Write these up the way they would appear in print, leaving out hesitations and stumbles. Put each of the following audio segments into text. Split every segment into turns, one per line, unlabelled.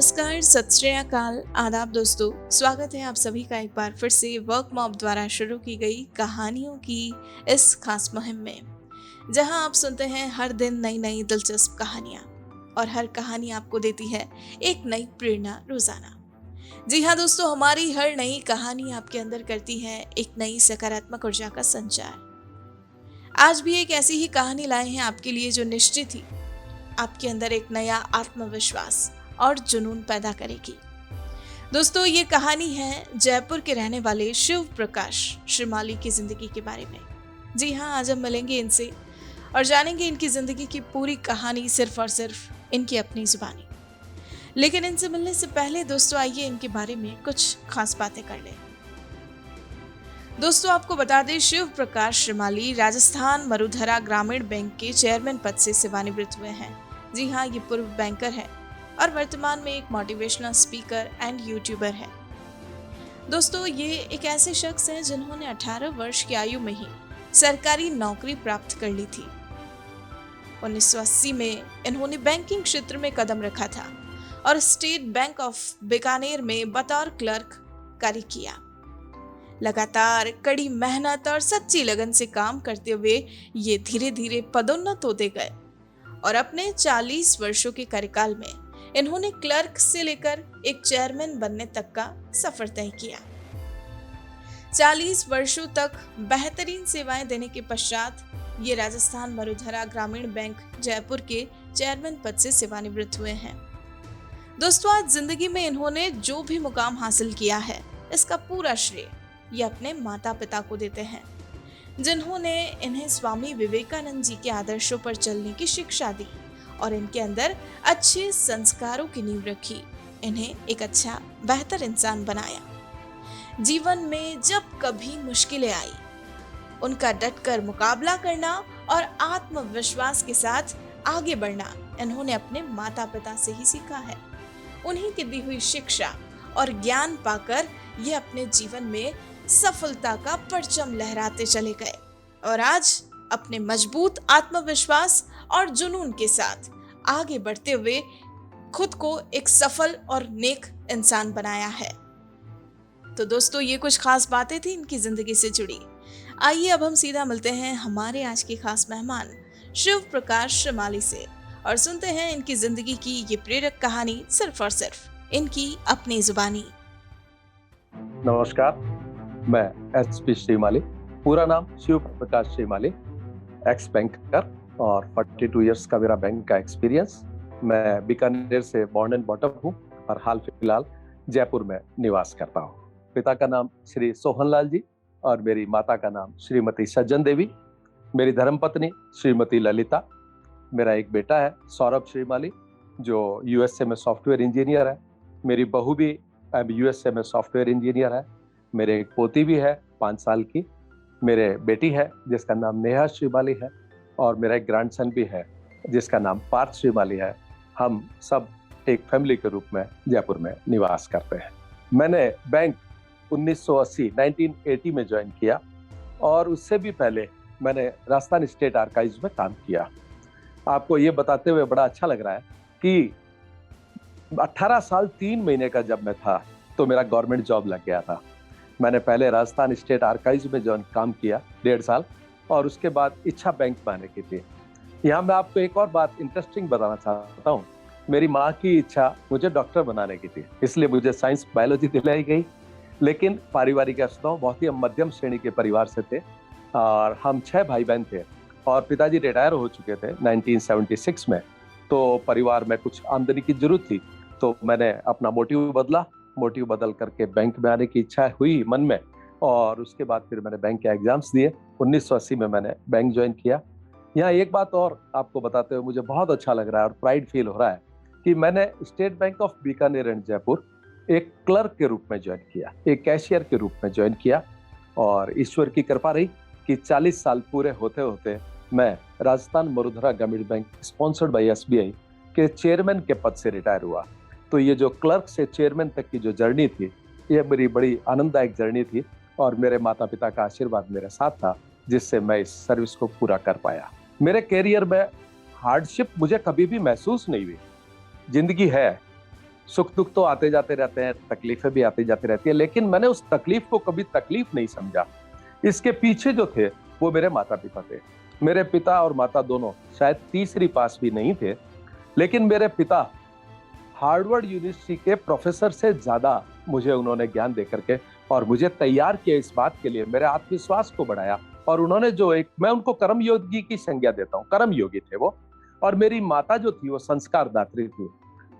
नमस्कार, सत श्री अकाल, आदाब दोस्तों। स्वागत है आप सभी का एक बार फिर से वर्क मॉप द्वारा शुरू की गई कहानियों की इस खास मुहिम में, जहां आप सुनते हैं हर दिन नई नई दिलचस्प कहानियां और हर कहानी आपको देती है एक नई प्रेरणा रोजाना। जी हाँ दोस्तों, हमारी हर नई कहानी आपके अंदर करती है एक नई सकारात्मक ऊर्जा का संचार। आज भी एक ऐसी ही कहानी लाए हैं आपके लिए जो निश्चित ही आपके अंदर एक नया आत्मविश्वास और जुनून पैदा करेगी। दोस्तों, ये कहानी है जयपुर के रहने वाले शिव प्रकाश श्रीमाली की जिंदगी के बारे में। जी हाँ, आज हम मिलेंगे इनसे और जानेंगे इनकी जिंदगी की पूरी कहानी सिर्फ और सिर्फ इनकी अपनी जुबानी। लेकिन इनसे मिलने से पहले दोस्तों, आइए इनके बारे में कुछ खास बातें कर लें। दोस्तों, आपको बता दें, शिव प्रकाश श्रीमाली राजस्थान मरुधरा ग्रामीण बैंक के चेयरमैन पद से सेवानिवृत्त हुए हैं। जी हाँ, ये पूर्व बैंकर है और वर्तमान में एक मोटिवेशनल स्पीकर एंड यूट्यूबर है। दोस्तों, ये एक ऐसे शख्स हैं जिन्होंने 18 वर्ष की आयु में ही सरकारी नौकरी प्राप्त कर ली थी। 1980 में इन्होंने बैंकिंग क्षेत्र में कदम रखा था और स्टेट बैंक ऑफ बीकानेर में बतौर क्लर्क कार्य किया। लगातार कड़ी मेहनत और सच्ची लगन से काम करते हुए ये धीरे धीरे पदोन्नत होते गए और अपने 40 वर्षों के कार्यकाल में इन्होंने क्लर्क से लेकर एक चेयरमैन बनने तक का सफर तय किया। 40 वर्षों तक बेहतरीन सेवाएं देने के पश्चात ये राजस्थान मरुधरा ग्रामीण बैंक जयपुर के चेयरमैन पद से सेवानिवृत्त हुए हैं। दोस्तों, आज जिंदगी में इन्होंने जो भी मुकाम हासिल किया है, इसका पूरा श्रेय ये अपने माता पिता को देते हैं, जिन्होंने इन्हें स्वामी विवेकानंद जी के आदर्शों पर चलने की शिक्षा दी और इनके अंदर अच्छे संस्कारों की नींव रखी, इन्हें एक अच्छा बेहतर इंसान बनाया। जीवन में जब कभी मुश्किलें आई, उनका डटकर मुकाबला करना और आत्मविश्वास के साथ आगे बढ़ना इन्होंने अपने माता पिता से ही सीखा है। उन्हीं की दी हुई शिक्षा और ज्ञान पाकर ये अपने जीवन में सफलता का परचम लहराते चले गए और आज अपने मजबूत आत्मविश्वास और जुनून के साथ आगे बढ़ते हुए खुद को एक सफल और नेक इंसान बनाया है। तो दोस्तों, ये कुछ खास बातें थी इनकी जिंदगी से जुड़ी। आइए अब हम सीधा मिलते हैं हमारे आज के खास मेहमान शिव प्रकाश श्रीमाली से और सुनते हैं इनकी जिंदगी की ये प्रेरक कहानी सिर्फ और सिर्फ इनकी अपनी जुबानी।
नमस्कार, मैं एसपी श्रीमाली, पूरा नाम शिव प्रकाश श्रीमाली, एक्स बैंकर और 42 इयर्स का मेरा बैंक का एक्सपीरियंस। मैं बीकानेर से बॉर्न एंड बॉटम हूँ और हाल फिलहाल जयपुर में निवास करता हूँ। पिता का नाम श्री सोहनलाल जी और मेरी माता का नाम श्रीमती सज्जन देवी, मेरी धर्मपत्नी श्रीमती ललिता। मेरा एक बेटा है सौरभ श्रीमाली जो यूएसए में सॉफ्टवेयर इंजीनियर है। मेरी बहू भी यूएसए में सॉफ्टवेयर इंजीनियर है। मेरे एक पोती भी है 5 साल की। मेरे बेटी है जिसका नाम नेहा श्रीमाली है और मेरा एक ग्रैंडसन भी है जिसका नाम पार्थ श्रीमाली है। हम सब एक फैमिली के रूप में जयपुर में निवास करते हैं। मैंने बैंक 1980 में ज्वाइन किया और उससे भी पहले मैंने राजस्थान स्टेट आर्काइव्स में काम किया। आपको ये बताते हुए बड़ा अच्छा लग रहा है कि 18 साल 3 महीने का जब मैं था तो मेरा गवर्नमेंट जॉब लग गया था। मैंने पहले राजस्थान स्टेट आर्काइव्स में जो काम किया 1.5 साल और उसके बाद इच्छा बैंक में आने की थी। यहाँ मैं आपको एक और बात इंटरेस्टिंग बताना चाहता हूँ। मेरी माँ की इच्छा मुझे डॉक्टर बनाने की थी, इसलिए मुझे साइंस बायोलॉजी दिलाई गई। लेकिन पारिवारिक अवस्थाओं बहुत ही मध्यम श्रेणी के परिवार से थे और हम 6 भाई बहन थे और पिताजी रिटायर हो चुके थे 1976 में। तो परिवार में कुछ आमदनी की जरूरत थी, तो मैंने अपना मोटिव बदल करके बैंक में आने की इच्छा हुई मन में और उसके बाद फिर मैंने बैंक के एग्जाम्स दिए। 1980 में मैंने बैंक ज्वाइन किया। यहाँ एक बात और आपको बताते हुए मुझे बहुत अच्छा लग रहा है और प्राइड फील हो रहा है कि मैंने state bank of Bikaner and Jaipur एक क्लर्क के रूप में ज्वाइन किया, एक कैशियर के रूप में ज्वाइन किया और ईश्वर की कृपा रही कि 40 साल पूरे होते होते मैं राजस्थान मरुधरा ग्रामीण बैंक स्पॉन्सर्ड बाय एसबीआई के चेयरमैन के पद से रिटायर हुआ। तो ये जो क्लर्क से चेयरमैन तक की जो जर्नी थी, ये मेरी बड़ी आनंददायक जर्नी थी और मेरे माता पिता का आशीर्वाद मेरे साथ था, जिससे मैं इस सर्विस को पूरा कर पाया। मेरे कैरियर में हार्डशिप मुझे कभी भी महसूस नहीं हुई। जिंदगी है, सुख दुख तो आते जाते रहते हैं, तकलीफें भी आती जाती रहती है, लेकिन मैंने उस तकलीफ को कभी तकलीफ नहीं समझा। इसके पीछे जो थे वो मेरे माता पिता थे। मेरे पिता और माता दोनों शायद तीसरी पास भी नहीं थे, लेकिन मेरे पिता हार्वर्ड यूनिवर्सिटी के प्रोफेसर से ज्यादा मुझे उन्होंने ज्ञान दे करके और मुझे तैयार किया इस बात के लिए, मेरे आत्मविश्वास को बढ़ाया। और उन्होंने जो एक, मैं उनको कर्मयोगी की संज्ञा देता हूँ, कर्मयोगी थे वो। और मेरी माता जो थी वो संस्कारदात्री थी।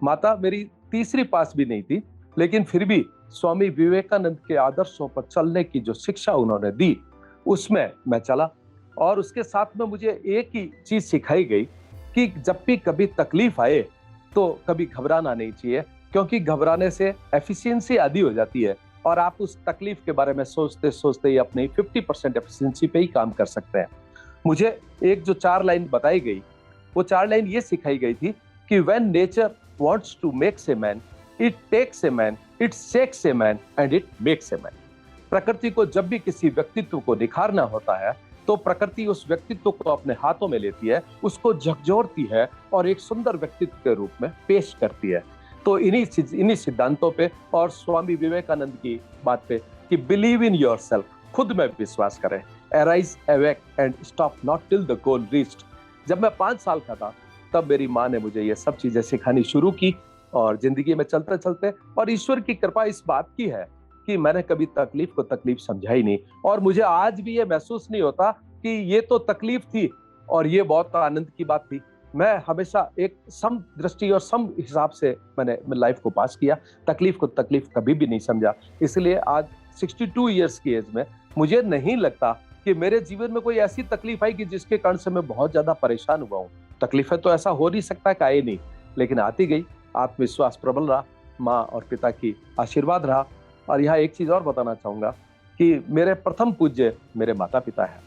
माता मेरी तीसरी पास भी नहीं थी, लेकिन फिर भी स्वामी विवेकानंद के आदर्शों पर चलने की जो शिक्षा उन्होंने दी उसमें मैं चला। और उसके साथ में मुझे एक ही चीज सिखाई गई कि जब भी कभी तकलीफ आए तो कभी घबराना नहीं चाहिए, क्योंकि घबराने से एफिशिएंसी आधी हो जाती है और आप उस तकलीफ के बारे में सोचते सोचते ही अपनी 50% एफिशिएंसी पे ही काम कर सकते हैं। मुझे एक जो 4 लाइन बताई गई, वो 4 लाइन ये सिखाई गई थी कि when nature wants to makes a man, it takes a man, it shakes a man and it makes a man. प्रकृति को जब भी किसी व्यक्तित्व को निखारना होता है तो प्रकृति उस व्यक्तित्व को अपने हाथों में लेती है, उसको झकझोरती है और एक सुंदर व्यक्तित्व के रूप में पेश करती है। तो इन्हीं सिद्धांतों पे और स्वामी विवेकानंद की बात पे कि बिलीव इन योरसेल्फ, खुद में विश्वास करें, arise, awake and stop not till the goal reached. जब मैं 5 साल का था तब मेरी माँ ने मुझे ये सब चीजें सिखानी शुरू की और जिंदगी में चलते चलते, और ईश्वर की कृपा इस बात की है कि मैंने कभी तकलीफ को तकलीफ समझा ही नहीं। और मुझे आज भी ये महसूस नहीं होता कि ये तो तकलीफ थी और ये बहुत आनंद की बात थी। मैं हमेशा एक सम दृष्टि और सम हिसाब से मैंने लाइफ को पास किया, तकलीफ को तकलीफ कभी भी नहीं समझा। इसलिए आज 62 इयर्स की एज में मुझे नहीं लगता कि मेरे जीवन में कोई ऐसी तकलीफ आई कि जिसके कारण से मैं बहुत ज्यादा परेशान हुआ हूँ। तकलीफें तो ऐसा हो नहीं सकता कि आए नहीं, लेकिन आती गई, आत्मविश्वास प्रबल रहा, माँ और पिता की आशीर्वाद रहा। और यहाँ एक चीज और बताना चाहूंगा कि मेरे प्रथम पूज्य मेरे माता पिता हैं।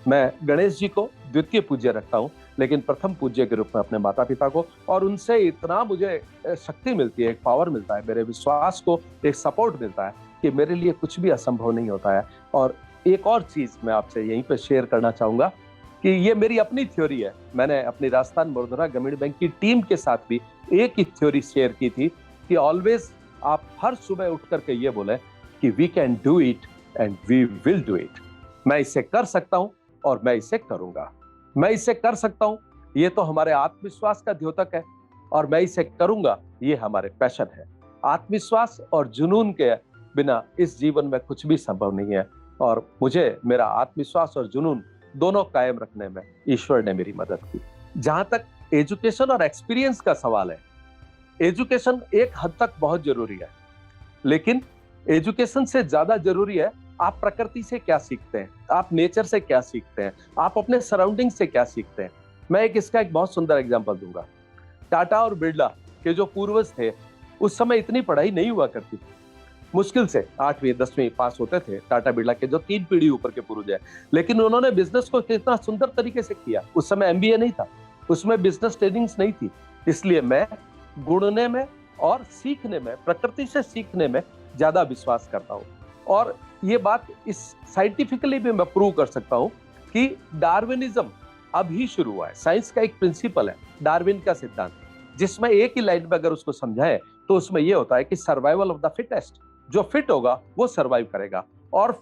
मैं गणेश जी को द्वितीय पूज्य रखता हूँ, लेकिन प्रथम पूज्य के रूप में अपने माता पिता को। और उनसे इतना मुझे शक्ति मिलती है, एक पावर मिलता है, मेरे विश्वास को एक सपोर्ट मिलता है कि मेरे लिए कुछ भी असंभव नहीं होता है। और एक और चीज मैं आपसे यहीं पे शेयर करना चाहूंगा कि ये मेरी अपनी थ्योरी है। मैंने अपनी राजस्थान वडोदरा ग्रामीण बैंक की टीम के साथ भी एक ही थ्योरी शेयर की थी कि ऑलवेज आप हर सुबह उठ करके ये बोले कि we can do it and we will do it. मैं इसे कर सकता हूं और मैं इसे करूंगा। मैं इसे कर सकता हूं, ये तो हमारे आत्मविश्वास का द्योतक है, और मैं इसे करूंगा, ये हमारे पैशन है। आत्मविश्वास और जुनून के बिना इस जीवन में कुछ भी संभव नहीं है, और मुझे मेरा आत्मविश्वास और जुनून दोनों कायम रखने में ईश्वर ने मेरी मदद की। जहां तक एजुकेशन और एक्सपीरियंस का सवाल है, एजुकेशन एक हद तक बहुत जरूरी है, लेकिन एजुकेशन से ज्यादा जरूरी है आप प्रकृति से क्या सीखते हैं, आप नेचर से क्या सीखते हैं, आप अपने सराउंडिंग से क्या सीखते हैं। मैं इसका एक बहुत सुंदर एग्जांपल दूंगा। टाटा और बिरला के जो पूर्वज थे, उस समय इतनी पढ़ाई नहीं हुआ करती थी। मुश्किल से 8वीं 10वीं पास होते थे टाटा बिरला के जो 3 पीढ़ी ऊपर के पूर्वज है, लेकिन उन्होंने बिजनेस को कितना सुंदर तरीके से किया। उस समय एमबीए नहीं था, उसमें बिजनेस ट्रेनिंग्स नहीं थी। इसलिए मैं गुणने में और सीखने में, प्रकृति से सीखने में ज्यादा विश्वास करता हूँ। और ये बात इस साइंटिफिकली भी मैं प्रूव कर सकता हूँ कि डार्विनिज्म अभी शुरू हुआ है। साइंस का एक प्रिंसिपल है डार्विन का सिद्धांत, जिसमें एक ही लाइन में अगर उसको समझाएं तो उसमें यह होता है कि सर्वाइवल ऑफ द फिटेस्ट। जो फिट होगा वो सर्वाइव करेगा, और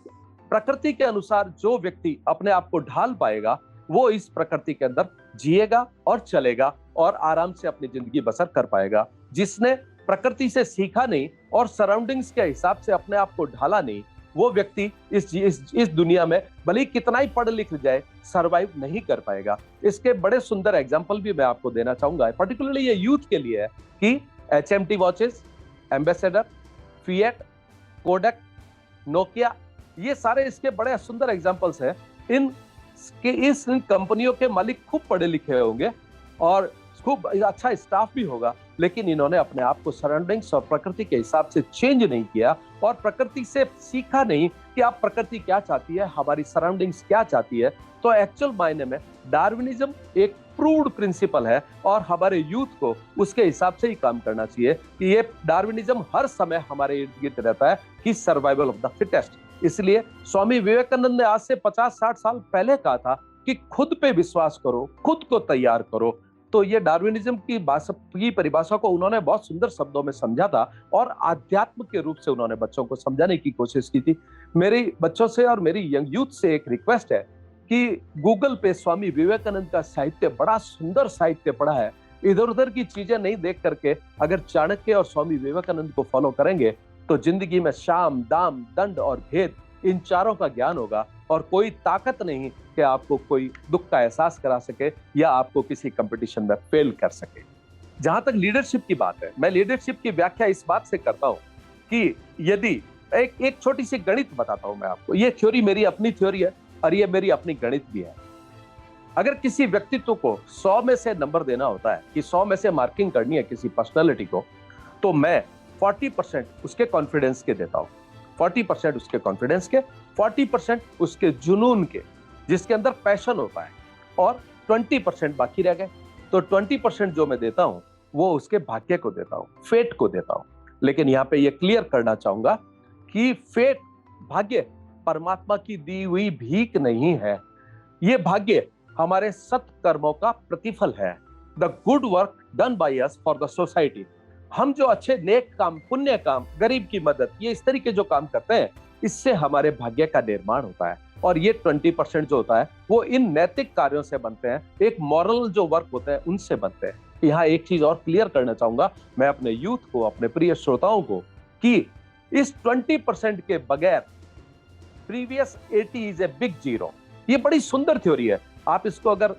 प्रकृति के अनुसार जो व्यक्ति अपने आप को ढाल पाएगा वो इस प्रकृति के अंदर जिएगा और चलेगा और आराम से अपनी जिंदगी बसर कर पाएगा। जिसने प्रकृति से सीखा नहीं और सराउंडिंग्स के हिसाब से अपने आप को ढाला नहीं, वो व्यक्ति इस दुनिया में भले कितना ही पढ़ लिख जाए सरवाइव नहीं कर पाएगा। इसके बड़े सुंदर एग्जांपल भी मैं आपको देना चाहूंगा, पर्टिकुलरली ये यूथ के लिए है कि HMT watches, ambassador, fiat, Kodak, Nokia, ये सारे इसके बड़े सुंदर एग्जांपल्स हैं। इस कंपनियों के मालिक खूब पढ़े लिखे होंगे और खूब अच्छा स्टाफ भी होगा, लेकिन इन्होंने अपने आप को सराउंडिंग्स और प्रकृति के हिसाब से चेंज नहीं किया और प्रकृति से सीखा नहीं कि आप प्रकृति क्या चाहती है, हमारी सराउंडिंग्स क्या चाहती है। तो एक्चुअल मायने में डार्विनिज्म एक प्रूव्ड प्रिंसिपल है और हमारे यूथ को उसके हिसाब से ही काम करना चाहिए कि ये डार्विनिज्म हर समय हमारे इर्द गिर्द रहता है कि सर्वाइवल ऑफ द फिटेस्ट। इसलिए स्वामी विवेकानंद ने आज से 50-60 साल पहले कहा था कि खुद पे विश्वास करो, खुद को तैयार करो, तो ये डार्विनिज्म की परिभाषा को उन्होंने बहुत सुंदर शब्दों में समझा था और आध्यात्म के रूप से उन्होंने बच्चों को समझाने की कोशिश की थी। मेरी बच्चों से और मेरी यंग यूथ से एक रिक्वेस्ट है कि गूगल पे स्वामी विवेकानंद का साहित्य, बड़ा सुंदर साहित्य पढ़ा है। इधर उधर की चीजें नहीं देख करके अगर चाणक्य और स्वामी विवेकानंद को फॉलो करेंगे तो जिंदगी में शाम, दाम, दंड और भेद, इन चारों का ज्ञान होगा और कोई ताकत नहीं कि आपको कोई दुख का एहसास करा सके या आपको किसी कंपटीशन में फेल कर सके। जहां तक लीडरशिप की बात है, मैं लीडरशिप की व्याख्या इस बात से करता हूं कि यदि एक छोटी सी गणित बताता हूं मैं आपको। ये थ्योरी मेरी अपनी थ्योरी है और ये मेरी अपनी गणित भी है। अगर किसी व्यक्तित्व को 100 में से नंबर देना होता है कि 100 में से मार्किंग करनी है किसी पर्सनालिटी को, तो मैं 40% उसके कॉन्फिडेंस के देता हूं। 40% उसके कॉन्फिडेंस के, 40% उसके जुनून के, जिसके अंदर पैशन होता है, और 20% बाकी रह गए। तो 20% जो मैं देता हूं वो उसके भाग्य को देता हूं, फेट को देता हूं। लेकिन यहां पे ये क्लियर करना चाहूंगा कि फेट, भाग्य, परमात्मा की दी हुई भीख नहीं है। ये भाग्य हमारे सत्कर्मों का प्रतिफल है। The good work done by us for the society. हम जो अच्छे नेक काम, पुण्य काम, गरीब की मदद, ये इस तरीके जो काम करते हैं, इससे हमारे भाग्य का निर्माण होता है। और ये 20% जो होता है वो इन नैतिक कार्यों से बनते हैं, एक मॉरल जो वर्क होते हैं उनसे बनते हैं। यहाँ एक चीज और क्लियर करना चाहूंगा मैं अपने यूथ को, अपने प्रिय श्रोताओं को, कि इस 20% के बगैर previous 80 is a big zero. ये बड़ी सुंदर थ्योरी है। आप इसको अगर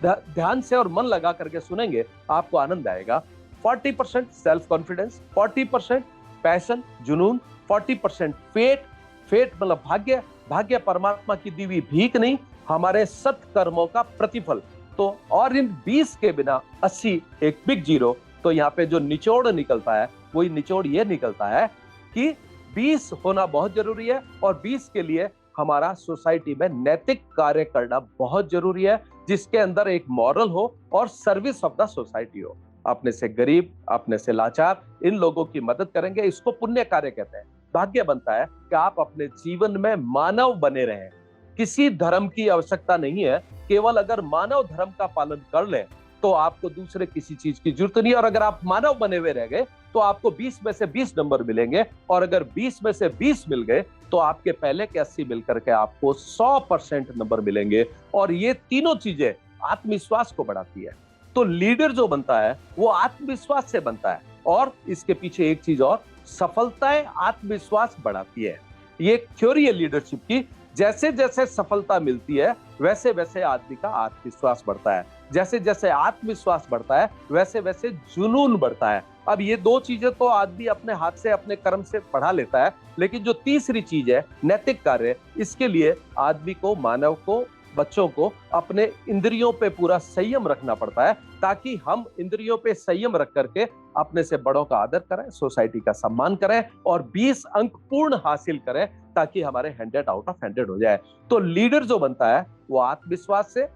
ध्यान से और मन लगा करके सुनेंगे आपको आनंद आएगा। 40% सेल्फ कॉन्फिडेंस, 40% पैशन, जुनून, 40% फेट, फेट मतलब भाग्य, भाग्य परमात्मा की दी हुई भीख नहीं, हमारे सत्कर्मों का प्रतिफल। तो और इन 20 के बिना 80 एक बिग जीरो। तो यहाँ पे जो निचोड़ निकलता है वही निचोड़ ये निकलता है कि 20 होना बहुत जरूरी है और 20 के लिए हमारा सोसाइटी में नैतिक कार्य करना बहुत जरूरी है, जिसके अंदर एक मॉरल हो और सर्विस ऑफ द सोसाइटी हो। अपने से गरीब, अपने से लाचार, इन लोगों की मदद करेंगे, इसको पुण्य कार्य कहते हैं। भाग्य बनता है कि आप अपने जीवन में मानव बने रहें। किसी धर्म की आवश्यकता नहीं है, केवल अगर मानव धर्म का पालन कर लें तो आपको दूसरे किसी चीज की जरूरत नहीं है। और अगर आप मानव बने हुए रह गए तो आपको 20 में से 20 नंबर मिलेंगे, और अगर 20 में से 20 मिल गए तो आपके पहले के 80 मिलकर के आपको 100% नंबर मिलेंगे। और ये तीनों चीजें आत्मविश्वास को बढ़ाती है। तो लीडर जो बनता है वो आत्मविश्वास से बनता है। और इसके पीछे एक चीज और, सफलताएं आत्मविश्वास बढ़ाती है। ये एक थ्योरी है लीडरशिप की। जैसे जैसे सफलता मिलती है वैसे वैसे आदमी का आत्मविश्वास बढ़ता है। जैसे जैसे आत्मविश्वास बढ़ता है वैसे वैसे जुनून बढ़ता है। अब ये दो चीजें तो आदमी अपने हाथ से, अपने कर्म से बढ़ा लेता है, लेकिन जो तीसरी चीज है नैतिक कार्य, इसके लिए आदमी को, मानव को, बच्चों को अपने इंद्रियों पे पूरा संयम रखना पड़ता है, ताकि हम इंद्रियों पे संयम रख करके अपने से बड़ों का आदर करें, सोसाइटी का सम्मान करें और 20 अंक पूर्ण हासिल करें, ताकि हमारे 100 आउट ऑफ 100 हो जाए। तो लीडर जो बनता है वो आत्मविश्वास से,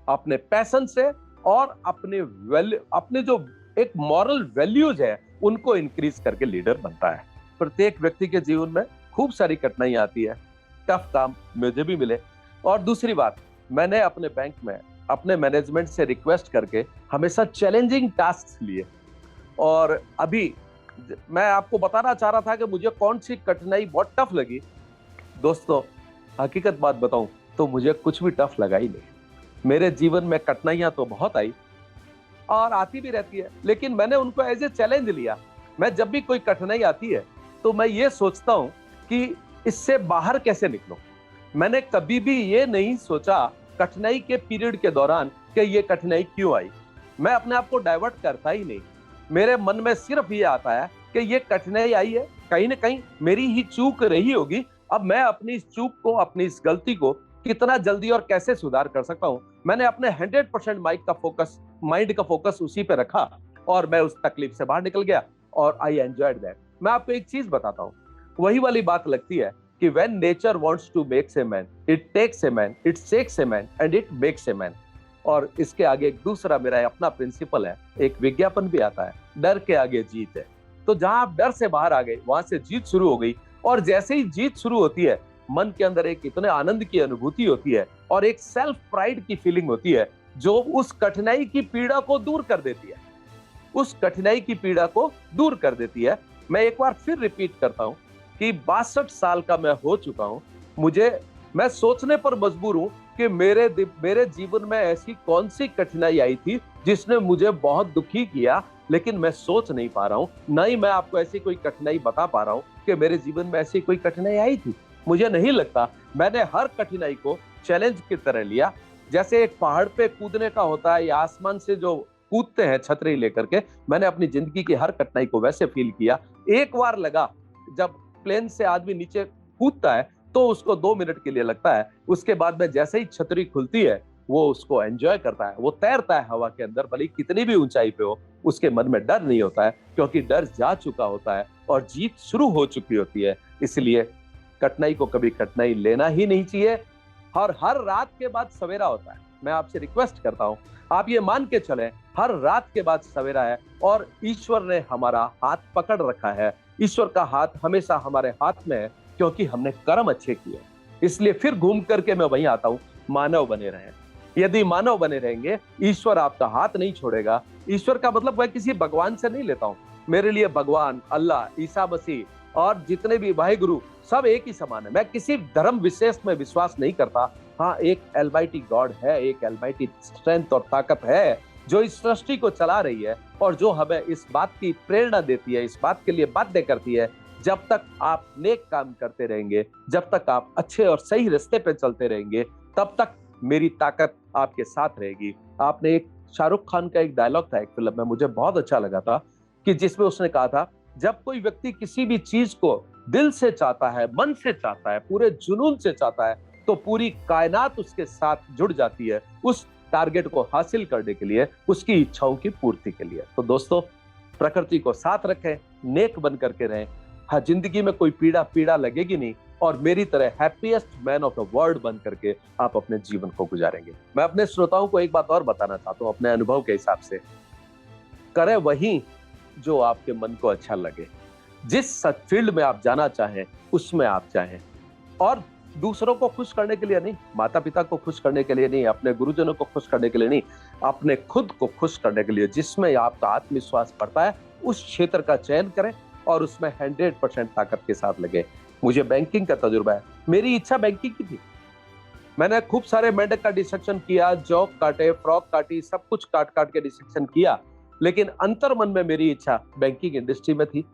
अपने पैशन से और अपने जो एक मॉरल वैल्यूज है उनको इंक्रीज करके लीडर बनता है। प्रत्येक व्यक्ति के जीवन में खूब सारी कठिनाई आती है, टफ काम मुझे भी मिले। और दूसरी बात, मैंने अपने बैंक में अपने मैनेजमेंट से रिक्वेस्ट करके हमेशा चैलेंजिंग टास्क लिए। और अभी मैं आपको बताना चाह रहा था कि मुझे कौन सी कठिनाई बहुत टफ लगी। दोस्तों, हकीकत बात बताऊं तो मुझे कुछ भी टफ लगा ही नहीं। मेरे जीवन में कठिनाइयां तो बहुत आई और आती भी रहती है, लेकिन मैंने उनको एज ए चैलेंज लिया। मैं जब भी कोई कठिनाई आती है तो मैं ये सोचता हूं कि इससे बाहर कैसे निकलूं। मैंने कभी भी ये नहीं सोचा कठिनाई के पीरियड के दौरान कि ये कठिनाई क्यों आई। मैं अपने आप को डाइवर्ट करता ही नहीं। मेरे मन में सिर्फ ये आता है कि ये कठिनाई आई है, कहीं ना कहीं मेरी ही चूक रही होगी। अब मैं अपनी इस चूक को, अपनी इस गलती को कितना जल्दी और कैसे सुधार कर सकता हूं। मैंने अपने 100% माइंड का फोकस उसी पे रखा और मैं उस तकलीफ से बाहर निकल गया और आई एंजॉयड दैट। मैं आपको एक चीज बताता हूं, वही वाली बात लगती है कि when nature wants to make a man, it takes a man, it shakes a man and it makes a man। और इसके आगे एक दूसरा मेरा अपना प्रिंसिपल है, एक विज्ञापन भी आता है, डर के आगे जीत है। तो जहां आप डर से बाहर आ गए वहां से जीत शुरू हो गई। और जैसे ही जीत शुरू होती है मन के अंदर एक इतने आनंद की अनुभूति होती है और एक सेल्फ प्राइड की फीलिंग होती है जो उस कठिनाई की पीड़ा को दूर कर देती है, उस कठिनाई की पीड़ा को दूर कर देती है। मैं एक बार फिर रिपीट करता हूं कि 62 साल का मैं हो चुका हूं। मैं सोचने पर मजबूर हूं कि मेरे जीवन में ऐसी कौन सी कठिनाई आई थी जिसने मुझे बहुत दुखी किया, लेकिन मैं सोच नहीं पा रहा हूं। ना ही मैं आपको ऐसी कोई कठिनाई बता पा रहा हूं कि मेरे जीवन में ऐसी कोई कठिनाई आई थी। मुझे नहीं लगता। मैंने हर कठिनाई को चैलेंज की तरह लिया। जैसे एक पहाड़ पे कूदने का होता है या आसमान से जो कूदते हैं छतरी लेकर के, मैंने अपनी जिंदगी की हर कठिनाई को वैसे फील किया। एक बार लगा, जब प्लेन से आदमी नीचे कूदता है तो उसको 2 मिनट के लिए लगता है। उसके बाद में जैसे ही छतरी खुलती है वो उसको एंजॉय करता है, वो तैरता है हवा के अंदर, भले कितनी भी ऊंचाई पे हो। उसके मन में डर नहीं होता है, क्योंकि डर जा चुका होता है और जीत शुरू हो चुकी होती है। इसलिए कठिनाई को कभी कठिनाई लेना ही नहीं चाहिए। और हर रात के बाद सवेरा होता है। मैं आपसे रिक्वेस्ट करता हूं, आप ये मान के चलें, हर रात के बाद सवेरा है और ईश्वर ने हमारा हाथ पकड़ रखा है। ईश्वर का हाथ हमेशा हमारे हाथ में है, क्योंकि हमने कर्म अच्छे किए। इसलिए फिर घूम करके मैं वहीं आता हूं, मानव बने रहें। यदि मानव बने रहेंगे, ईश्वर आपका हाथ नहीं छोड़ेगा। ईश्वर का मतलब मैं किसी भगवान से नहीं लेता हूं। मेरे लिए भगवान, अल्लाह, ईसा मसीह और जितने भी वाहिगुरु सब एक ही समान है। मैं किसी धर्म विशेष में विश्वास नहीं करता। हाँ, एक एलमाइटी गॉड है, एक एलमाइटी स्ट्रेंथ और ताकत है जो इस सृष्टि को चला रही है और जो हमें इस बात की प्रेरणा देती है, इस बात के लिए बाध्य करती है। जब तक आप नेक काम करते रहेंगे, जब तक आप अच्छे और सही रास्ते पे चलते रहेंगे, तब तक मेरी ताकत आपके साथ रहेगी। आपने एक शाहरुख खान का एक डायलॉग था एक फिल्म में, मुझे बहुत अच्छा लगा था, कि जिसमें उसने कहा था, जब कोई व्यक्ति किसी भी चीज को दिल से चाहता है, मन से चाहता है, पूरे जुनून से चाहता है, तो पूरी कायनात उसके साथ जुड़ जाती है उस टारगेट को हासिल करने के लिए, उसकी इच्छाओं की पूर्ति के लिए। तो दोस्तों, प्रकृति को साथ रखें, नेक बन करके रहें। हाँ, जिंदगी में कोई पीड़ा लगेगी नहीं और मेरी तरह happiest man of the world बन करके आप अपने जीवन को गुजारेंगे। मैं अपने श्रोताओं को एक बात और बताना चाहता हूं अपने अनुभव के हिसाब से, करें वही जो आपके मन को अच्छा लगे। जिस फील्ड में आप जाना चाहें उसमें आप चाहें, और दूसरों को खुश करने के लिए नहीं, माता पिता को खुश करने के लिए नहीं, अपने गुरुजनों को खुश करने के लिए नहीं, अपने खुद को खुश करने के लिए, जिसमें आपका आत्मविश्वास बढ़ता है उस क्षेत्र का चयन करें और उसमें 100% ताकत के साथ लगे। मुझे बैंकिंग का तजुर्बा है, मेरी इच्छा बैंकिंग की थी। मैंने खूब सारे मेंढक का डिसेक्शन किया, जॉक काटे, फ्रॉक काटी, सब कुछ काट के डिसेक्शन किया, लेकिन अंतर मन में मेरी इच्छा बैंकिंग इंडस्ट्री में थी।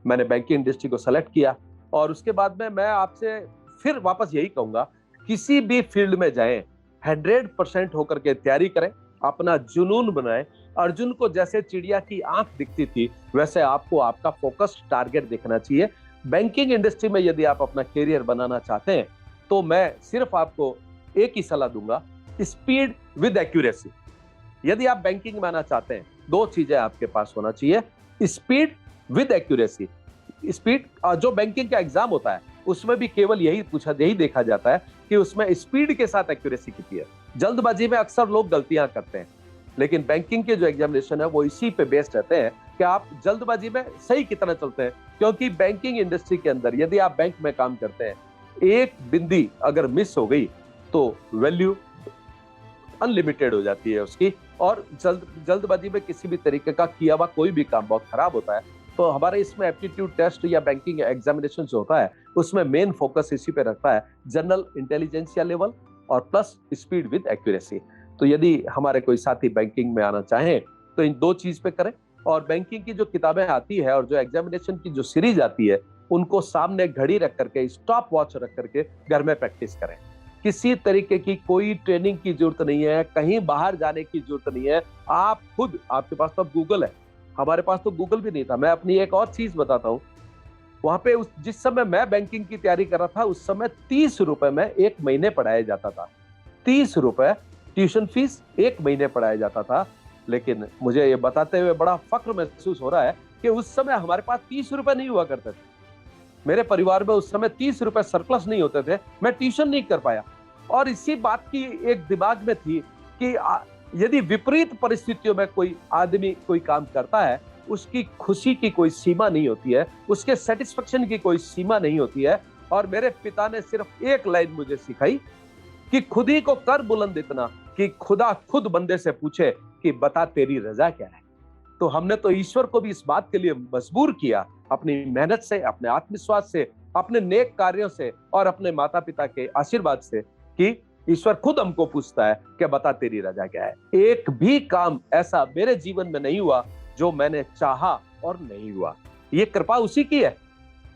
मैंने बैंकिंग इंडस्ट्री को सेलेक्ट किया और उसके बाद में मैं आपसे फिर वापस यही कहूंगा, किसी भी फील्ड में जाएं, 100% होकर के तैयारी करें, अपना जुनून बनाएं। अर्जुन को जैसे चिड़िया की आंख दिखती थी, वैसे आपको आपका फोकस्ड टारगेट देखना चाहिए। बैंकिंग इंडस्ट्री में यदि आप अपना करियर बनाना चाहते हैं, तो मैं सिर्फ आपको एक ही सलाह दूंगा, स्पीड विद एक्यूरेसी। यदि आप बैंकिंग में आना चाहते हैं, 2 चीजें आपके पास होना चाहिए, स्पीड विद एक्यूरेसी। स्पीड, जो बैंकिंग का एग्जाम होता है उसमें भी केवल यही देखा जाता है कि उसमें स्पीड के साथ एक्यूरेसी कितनी है। जल्दबाजी में अक्सर लोग गलतियां करते हैं, लेकिन बैंकिंग के जो एग्जामिनेशन है वो इसी पे बेस्ड रहते हैं कि आप जल्दबाजी में सही कितना चलते हैं। क्योंकि बैंकिंग इंडस्ट्री के अंदर यदि आप बैंक में काम करते हैं, एक बिंदी अगर मिस हो गई तो वैल्यू अनलिमिटेड हो जाती है उसकी, और जल्दबाजी में किसी भी तरीके का किया हुआ कोई भी काम बहुत खराब होता है। तो हमारे इसमें एप्टीट्यूड टेस्ट या बैंकिंग एग्जामिनेशन जो होता है उसमें मेन फोकस इसी पे रखता है, जनरल इंटेलिजेंसिया लेवल और प्लस स्पीड विद एक्यूरेसी। तो यदि हमारे कोई साथी बैंकिंग में आना चाहें तो इन 2 चीज पे करें, और बैंकिंग की जो किताबें आती है और जो एग्जामिनेशन की जो सीरीज आती है उनको सामने घड़ी रख करके, स्टॉप वॉच रख करके घर में प्रैक्टिस करें। किसी तरीके की कोई ट्रेनिंग की जरूरत नहीं है, कहीं बाहर जाने की जरूरत नहीं है। आप खुद, आपके पास तो गूगल है, हमारे पास तो गूगल भी नहीं था। मैं अपनी एक और चीज बताता हूँ, वहां पे जिस समय मैं बैंकिंग की तैयारी कर रहा था उस समय 30 रुपए में 1 महीने पढ़ाया जाता था। 30 रुपए ट्यूशन फीस 1 महीने पढ़ाया जाता था। लेकिन मुझे ये बताते हुए बड़ा फक्र महसूस हो रहा है कि उस समय हमारे पास 30 रुपए नहीं हुआ करते थे। मेरे परिवार में उस समय 30 रुपए सरप्लस नहीं होते थे, मैं ट्यूशन नहीं कर पाया। और इसी बात की एक दिमाग में थी कि यदि विपरीत परिस्थितियों में कोई आदमी कोई काम करता है, उसकी खुशी की कोई सीमा नहीं होती है, उसके सेटिस्फेक्शन की कोई सीमा नहीं होती है। और मेरे पिता ने सिर्फ एक लाइन मुझे सिखाई कि खुद ही को कर बुलंद इतना कि खुदा खुद बंदे से पूछे कि बता तेरी रजा क्या है। तो हमने तो ईश्वर को भी इस बात के लिए मजबूर किया, अपनी मेहनत से, अपने आत्मविश्वास से, अपने नेक कार्यों से और अपने माता पिता के आशीर्वाद से, कि ईश्वर खुद हमको पूछता है कि बता तेरी रजा क्या है। एक भी काम ऐसा मेरे जीवन में नहीं हुआ जो मैंने चाहा और नहीं हुआ। ये कृपा उसी की है,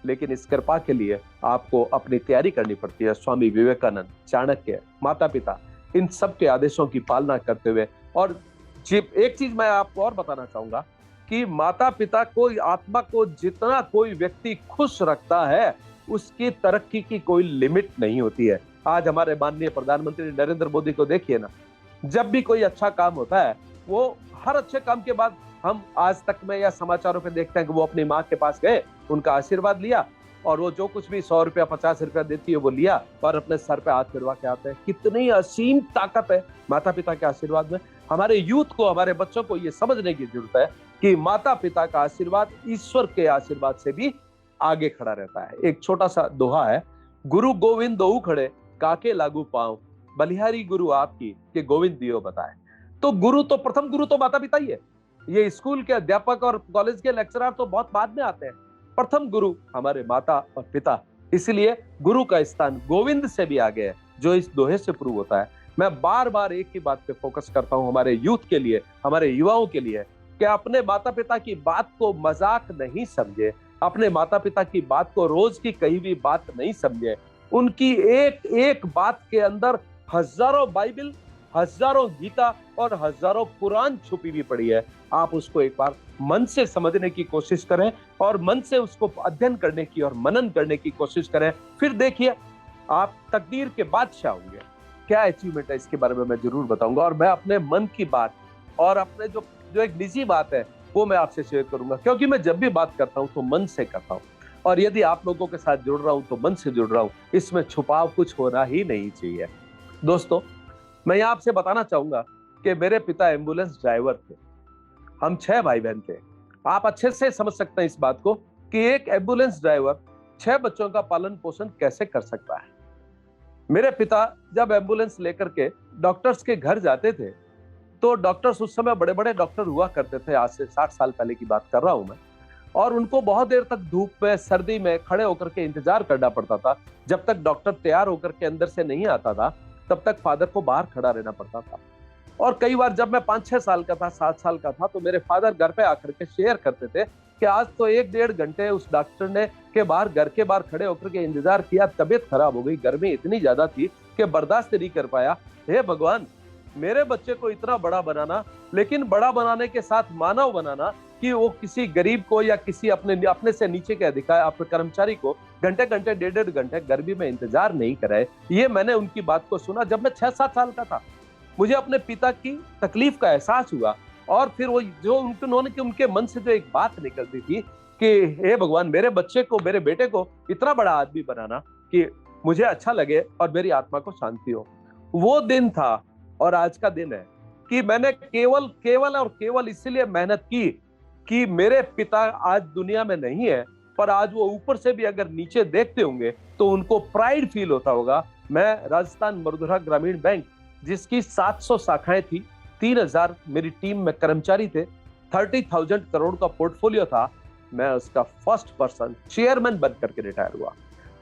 लेकिन इस कृपा के लिए आपको अपनी तैयारी करनी पड़ती है। स्वामी विवेकानंद, चाणक्य, माता पिता, इन सब के आदेशों की पालना करते हुए। और एक चीज मैं आपको और बताना चाहूंगा कि माता पिता को, आत्मा को जितना कोई व्यक्ति खुश रखता है, उसकी तरक्की की कोई लिमिट नहीं होती है। आज हमारे माननीय प्रधानमंत्री नरेंद्र मोदी को देखिए ना, जब भी कोई अच्छा काम होता है, वो हर अच्छे काम के बाद हम आज तक में या समाचारों पे देखते हैं कि वो अपनी माँ के पास गए, उनका आशीर्वाद लिया, और वो जो कुछ भी 100 रुपया 50 रुपया देती है वो लिया और अपने सर पे हाथ फिरवा के आते हैं। कितनी असीम ताकत है माता पिता के आशीर्वाद में। हमारे यूथ को, हमारे बच्चों को ये समझने की जरूरत है कि माता पिता का आशीर्वाद ईश्वर के आशीर्वाद से भी आगे खड़ा रहता है। एक छोटा सा दोहा है, गुरु गोविंद दोऊ खड़े, काके लागू पांव, बलिहारी गुरु आपकी के गोविंद दियो बताए। तो गुरु तो, प्रथम गुरु तो माता पिता ही है। ये स्कूल के अध्यापक और कॉलेज के लेक्चरर तो बहुत बाद में आते हैं, प्रथम गुरु हमारे माता और पिता। इसलिए गुरु का स्थान गोविंद से भी आगे है, जो इस दोहे से प्रूव होता है। मैं बार बार एक ही बात पे फोकस करता हूं हमारे यूथ के लिए, हमारे युवाओं के लिए, कि अपने माता पिता की बात को मजाक नहीं समझे, अपने माता पिता की बात को रोज की कही हुई बात नहीं समझे। उनकी एक एक बात के अंदर हजारों बाइबल, हजारों गीता और हजारों कुरान छुपी हुई पड़ी है। आप उसको एक बार मन से समझने की कोशिश करें और मन से उसको अध्ययन करने की और मनन करने की कोशिश करें। फिर देखिए, आप तकदीर के बादशाह होंगे। क्या अचीवमेंट है इसके बारे में मैं जरूर बताऊंगा, और मैं अपने मन की बात और अपने जो एक निजी बात है वो मैं आपसे शेयर करूंगा, क्योंकि मैं जब भी बात करता हूं तो मन से करता हूं, और यदि आप लोगों के साथ जुड़ रहा हूं तो मन से जुड़ रहा हूं। इसमें छुपाव कुछ होना ही नहीं चाहिए। दोस्तों, मैं यहाँ आपसे बताना चाहूंगा कि मेरे पिता एम्बुलेंस ड्राइवर थे। हम 6 भाई बहन थे। आप अच्छे से समझ सकते हैं इस बात को कि एक एम्बुलेंस ड्राइवर 6 बच्चों का पालन पोषण कैसे कर सकता है। मेरे पिता जब एम्बुलेंस लेकर के डॉक्टर्स के घर जाते थे, तो डॉक्टर्स उस समय बड़े बड़े डॉक्टर हुआ करते थे, आज से 60 साल पहले की बात कर रहा हूं मैं, और उनको बहुत देर तक धूप में, सर्दी में खड़े होकर के इंतजार करना पड़ता था। जब तक डॉक्टर तैयार होकर के अंदर से नहीं आता था, तब तक फादर को बाहर खड़ा रहना पड़ता था। और कई बार जब मैं 5-6 साल का था, 7 साल का था, तो मेरे फादर घर पे आकर के शेयर करते थे कि आज तो 1-1.5 घंटे उस डॉक्टर ने के बाहर, घर के बाहर खड़े होकर के इंतजार किया, तबीयत खराब हो गई, गर्मी इतनी ज्यादा थी कि बर्दाश्त नहीं कर पाया। हे भगवान, मेरे बच्चे को इतना बड़ा बनाना, लेकिन बड़ा बनाने के साथ मानव बनाना, कि वो किसी गरीब को या किसी अपने से नीचे के अधिकारी, अपने कर्मचारी को घंटे घंटे 1.5 घंटे गर्मी में इंतजार नहीं कराए। ये मैंने उनकी बात को सुना जब मैं 6-7 साल का था। मुझे अपने पिता की तकलीफ का एहसास हुआ, और फिर वो जो उनके मन से जो एक बात निकलती थी कि हे भगवान, मेरे बच्चे को, मेरे बेटे को इतना बड़ा आदमी बनाना कि मुझे अच्छा लगे और मेरी आत्मा को शांति हो। वो दिन था और आज का दिन है कि मैंने केवल और केवल इसलिए मेहनत की कि मेरे पिता आज दुनिया में नहीं है, पर आज वो ऊपर से भी अगर नीचे देखते होंगे तो उनको प्राइड फील होता होगा। मैं राजस्थान मरुधरा ग्रामीण बैंक, जिसकी 700 शाखाएं थी, 3000 मेरी टीम में कर्मचारी थे, 30,000 करोड़ का पोर्टफोलियो था, मैं उसका फर्स्ट पर्सन चेयरमैन बन करके रिटायर हुआ।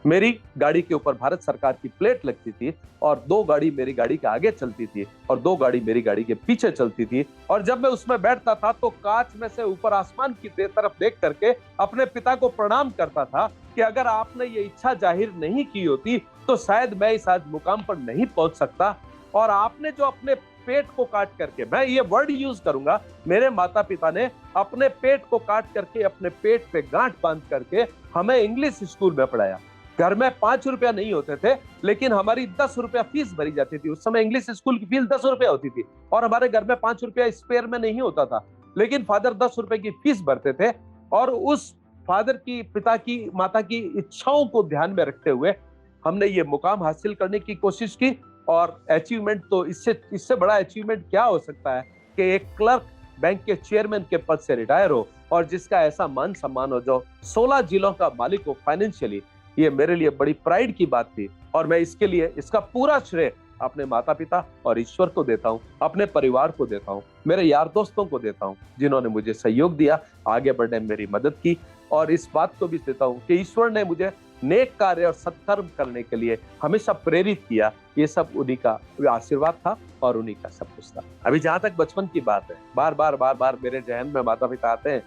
मेरी गाड़ी के ऊपर भारत सरकार की प्लेट लगती थी, और 2 गाड़ी मेरी गाड़ी के आगे चलती थी और 2 गाड़ी मेरी गाड़ी के पीछे चलती थी। और जब मैं उसमें बैठता था तो कांच में से ऊपर आसमान की तरफ देख करके अपने पिता को प्रणाम करता था कि अगर आपने ये इच्छा जाहिर नहीं की होती तो शायद मैं इस आज मुकाम पर नहीं पहुंच सकता। और आपने जो अपने पेट को काट करके, मैं ये वर्ड यूज करूंगा, मेरे माता पिता ने अपने पेट को काट करके, अपने पेट पे गांठ बांध करके हमें इंग्लिश स्कूल में पढ़ाया। घर में 5 रुपया नहीं होते थे, लेकिन हमारी 10 रुपया फीस भरी जाती थी। उस समय इंग्लिश स्कूल की फीस 10 रुपया होती थी, और हमारे घर में 5 रुपया स्पेयर में नहीं होता था, लेकिन फादर 10 रुपए की फीस भरते थे। और उस फादर की, पिता की, माता की इच्छाओं को ध्यान में रखते हुए हमने ये मुकाम हासिल करने की कोशिश की। और अचीवमेंट तो इससे बड़ा अचीवमेंट क्या हो सकता है कि एक क्लर्क बैंक के चेयरमैन के पद से रिटायर हो, और जिसका ऐसा मान सम्मान हो, जो 16 जिलों का मालिक हो फाइनेंशियली। ये मेरे लिए बड़ी प्राइड की बात थी, और मैं इसके लिए, इसका पूरा श्रेय अपने माता पिता और ईश्वर को देता हूँ, अपने परिवार को देता हूँ, मेरे यार दोस्तों को देता हूँ जिन्होंने मुझे सहयोग दिया, आगे बढ़ने में मेरी मदद की। और इस बात को भी देता हूँ कि ईश्वर ने मुझे नेक कार्य और सत्कर्म करने के लिए हमेशा प्रेरित किया। ये सब उन्हीं का आशीर्वाद था और उन्हीं का सब कुछ था। अभी जहां तक बचपन की बात है, बार बार मेरे जहन में माता पिता आते हैं,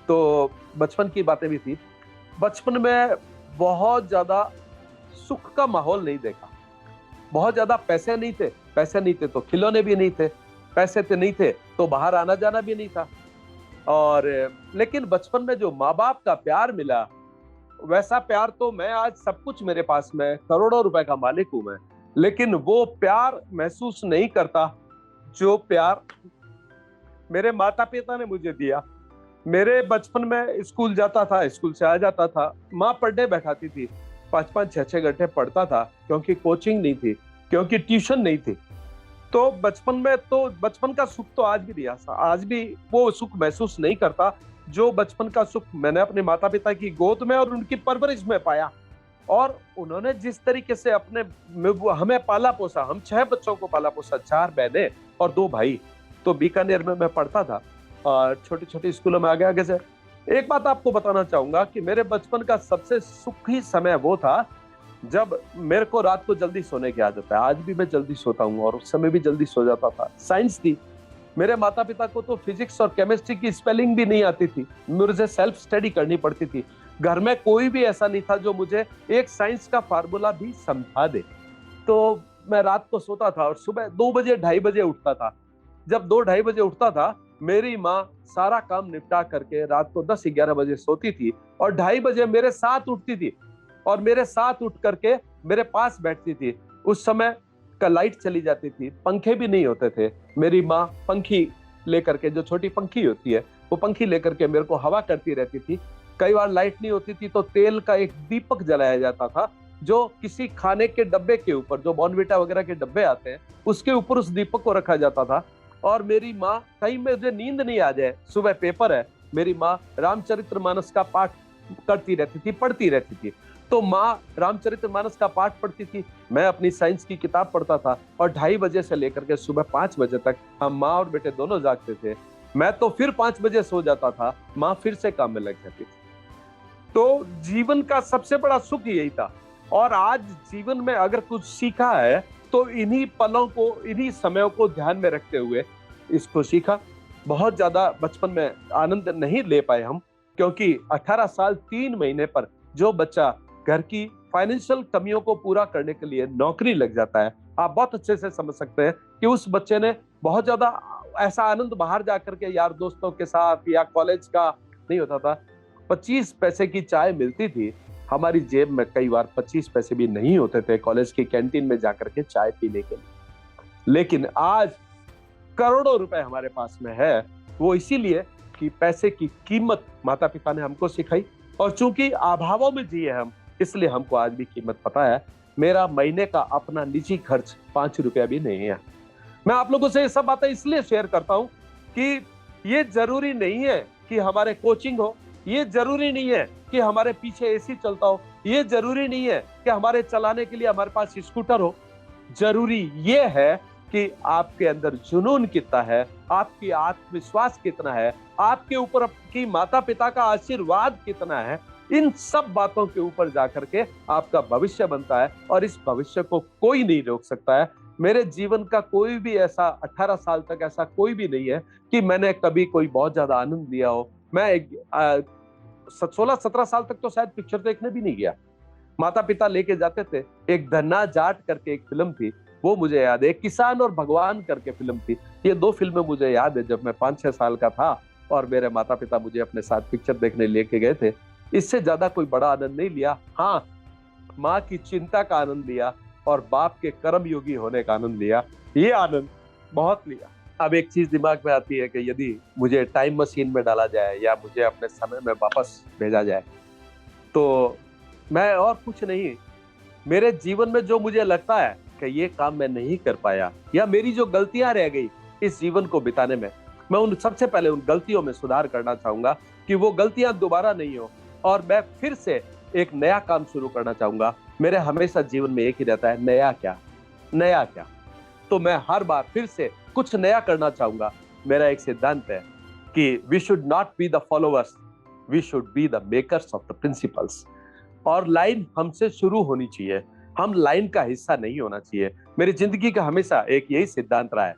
तो बचपन की बातें भी थी। बचपन में बहुत ज्यादा सुख का माहौल नहीं देखा, बहुत ज्यादा पैसे नहीं थे तो खिलौने भी नहीं थे, पैसे तो नहीं थे तो बाहर आना जाना भी नहीं था। और लेकिन बचपन में जो माँ बाप का प्यार मिला, वैसा प्यार तो मैं आज सब कुछ मेरे पास में, करोड़ों रुपए का मालिक हूं मैं, लेकिन वो प्यार महसूस नहीं करता जो प्यार मेरे माता पिता ने मुझे दिया। मेरे बचपन में स्कूल जाता था, स्कूल से आ जाता था, माँ पढ़ने बैठाती थी, 5-5 6-6 घंटे पढ़ता था, क्योंकि कोचिंग नहीं थी, क्योंकि ट्यूशन नहीं थी। तो बचपन का सुख तो आज भी दिया, आज भी वो सुख महसूस नहीं करता जो बचपन का सुख मैंने अपने माता पिता की गोद में और उनकी परवरिश में पाया। और उन्होंने जिस तरीके से हमें पाला पोसा, हम 6 बच्चों को पाला पोसा, 4 बहनें और 2 भाई। तो बीकानेर में मैं पढ़ता था और छोटे छोटे स्कूलों में आगे से। एक बात आपको बताना चाहूंगा कि मेरे बचपन का सबसे सुखी समय वो था जब मेरे को रात को जल्दी सोने की आदत है। आज भी मैं जल्दी सोता हूँ और उस समय भी जल्दी सो जाता था। साइंस थी, मेरे माता पिता को तो फिजिक्स और केमिस्ट्री की स्पेलिंग भी नहीं आती थी, मुझे सेल्फ स्टडी करनी पड़ती थी। घर में कोई भी ऐसा नहीं था जो मुझे एक साइंस का फार्मूला भी समझा दे। तो मैं रात को सोता था और सुबह 2 बजे 2:30 बजे उठता था। जब 2-2:30 बजे उठता था, मेरी माँ सारा काम निपटा करके रात को 10-11 बजे सोती थी और 2:30 बजे मेरे साथ उठती थी और मेरे साथ उठ करके मेरे पास बैठती थी। उस समय का लाइट चली जाती थी, पंखे भी नहीं होते थे। मेरी माँ पंखी लेकर के, जो छोटी पंखी होती है, वो पंखी लेकर के मेरे को हवा करती रहती थी। कई बार लाइट नहीं होती थी तो तेल का एक दीपक जलाया जाता था, जो किसी खाने के डब्बे के ऊपर, जो बॉर्नविटा वगैरह के डब्बे आते हैं, उसके ऊपर उस दीपक को रखा जाता था। और मेरी माँ, कहीं मुझे नींद नहीं आ जाए, सुबह पेपर है, मेरी माँ रामचरितमानस का पाठ करती रहती थी, पढ़ती रहती थी। तो माँ रामचरितमानस का पाठ पढ़ती थी, मैं अपनी साइंस की किताब पढ़ता था और 2:30 बजे से लेकर के सुबह 5 बजे तक हम माँ और बेटे दोनों जागते थे। मैं तो फिर 5 बजे सो जाता था, माँ फिर से काम में लग जाती थी। तो जीवन का सबसे बड़ा सुख यही था। और आज जीवन में अगर कुछ सीखा है तो इन्हीं पलों को, इन्हीं समयों को ध्यान में रखते हुए इसको सीखा। बहुत ज्यादा बचपन में आनंद नहीं ले पाए हम, क्योंकि 18 साल 3 महीने पर जो बच्चा घर की फाइनेंशियल कमियों को पूरा करने के लिए नौकरी लग जाता है, आप बहुत अच्छे से समझ सकते हैं कि उस बच्चे ने बहुत ज्यादा ऐसा आनंद बाहर जाकर के यार दोस्तों के साथ या कॉलेज का नहीं होता था। 25 पैसे की चाय मिलती थी, हमारी जेब में कई बार 25 पैसे भी नहीं होते थे कॉलेज की कैंटीन में जाकर के चाय पीने के लिए। लेकिन आज करोड़ों रुपए हमारे पास में है, वो इसीलिए कि पैसे की कीमत माता पिता ने हमको सिखाई। और चूंकि अभावों में जिए हम, इसलिए हमको आज भी कीमत पता है। मेरा महीने का अपना निजी खर्च 5 रुपया भी नहीं है। मैं आप लोगों से ये सब बातें इसलिए शेयर करता हूं कि ये जरूरी नहीं है कि हमारे कोचिंग हो, ये जरूरी नहीं है कि हमारे पीछे एसी चलता हो, ये जरूरी नहीं है कि हमारे चलाने के लिए हमारे पास स्कूटर हो। जरूरी ये है कि आपके अंदर जुनून कितना है, आपकी आत्मविश्वास कितना है, आपके ऊपर आपकी माता पिता का आशीर्वाद कितना है। इन सब बातों के ऊपर जाकर के आपका भविष्य बनता है और इस भविष्य को कोई नहीं रोक सकता है। मेरे जीवन का कोई भी ऐसा 18 साल तक ऐसा कोई भी नहीं है कि मैंने कभी कोई बहुत ज्यादा आनंद लिया हो। मैं 16-17 साल तक तो शायद पिक्चर देखने भी नहीं गया। माता पिता लेके जाते थे। एक धन्ना जाट करके एक फिल्म थी, वो मुझे याद है। एक किसान और भगवान करके फिल्म थी। ये 2 फिल्में मुझे याद है जब मैं 5-6 साल का था और मेरे माता पिता मुझे अपने साथ पिक्चर देखने लेके गए थे। इससे ज्यादा कोई बड़ा आनंद नहीं लिया। हाँ, माँ की चिंता का आनंद लिया और बाप के कर्मयोगी होने का आनंद लिया। ये आनंद बहुत लिया। अब एक चीज दिमाग में आती है कि यदि मुझे टाइम मशीन में डाला जाए या मुझे अपने समय में वापस भेजा जाए तो मैं और कुछ नहीं, मेरे जीवन में जो मुझे लगता है कि ये काम मैं नहीं कर पाया या मेरी जो गलतियां रह गई इस जीवन को बिताने में, मैं उन सबसे पहले उन गलतियों में सुधार करना चाहूंगा कि वो गलतियां दोबारा नहीं हो और मैं फिर से एक नया काम शुरू करना चाहूंगा। मेरे हमेशा जीवन में एक ही रहता है, नया क्या, नया क्या। तो मैं हर बार फिर से कुछ नया करना चाहूंगा। मेरा एक सिद्धांत है कि we should not be the followers, we should be the makers of the principles. और लाइन हमसे शुरू होनी चाहिए, हम लाइन का हिस्सा नहीं होना चाहिए। मेरी जिंदगी का हमेशा एक यही सिद्धांत रहा है।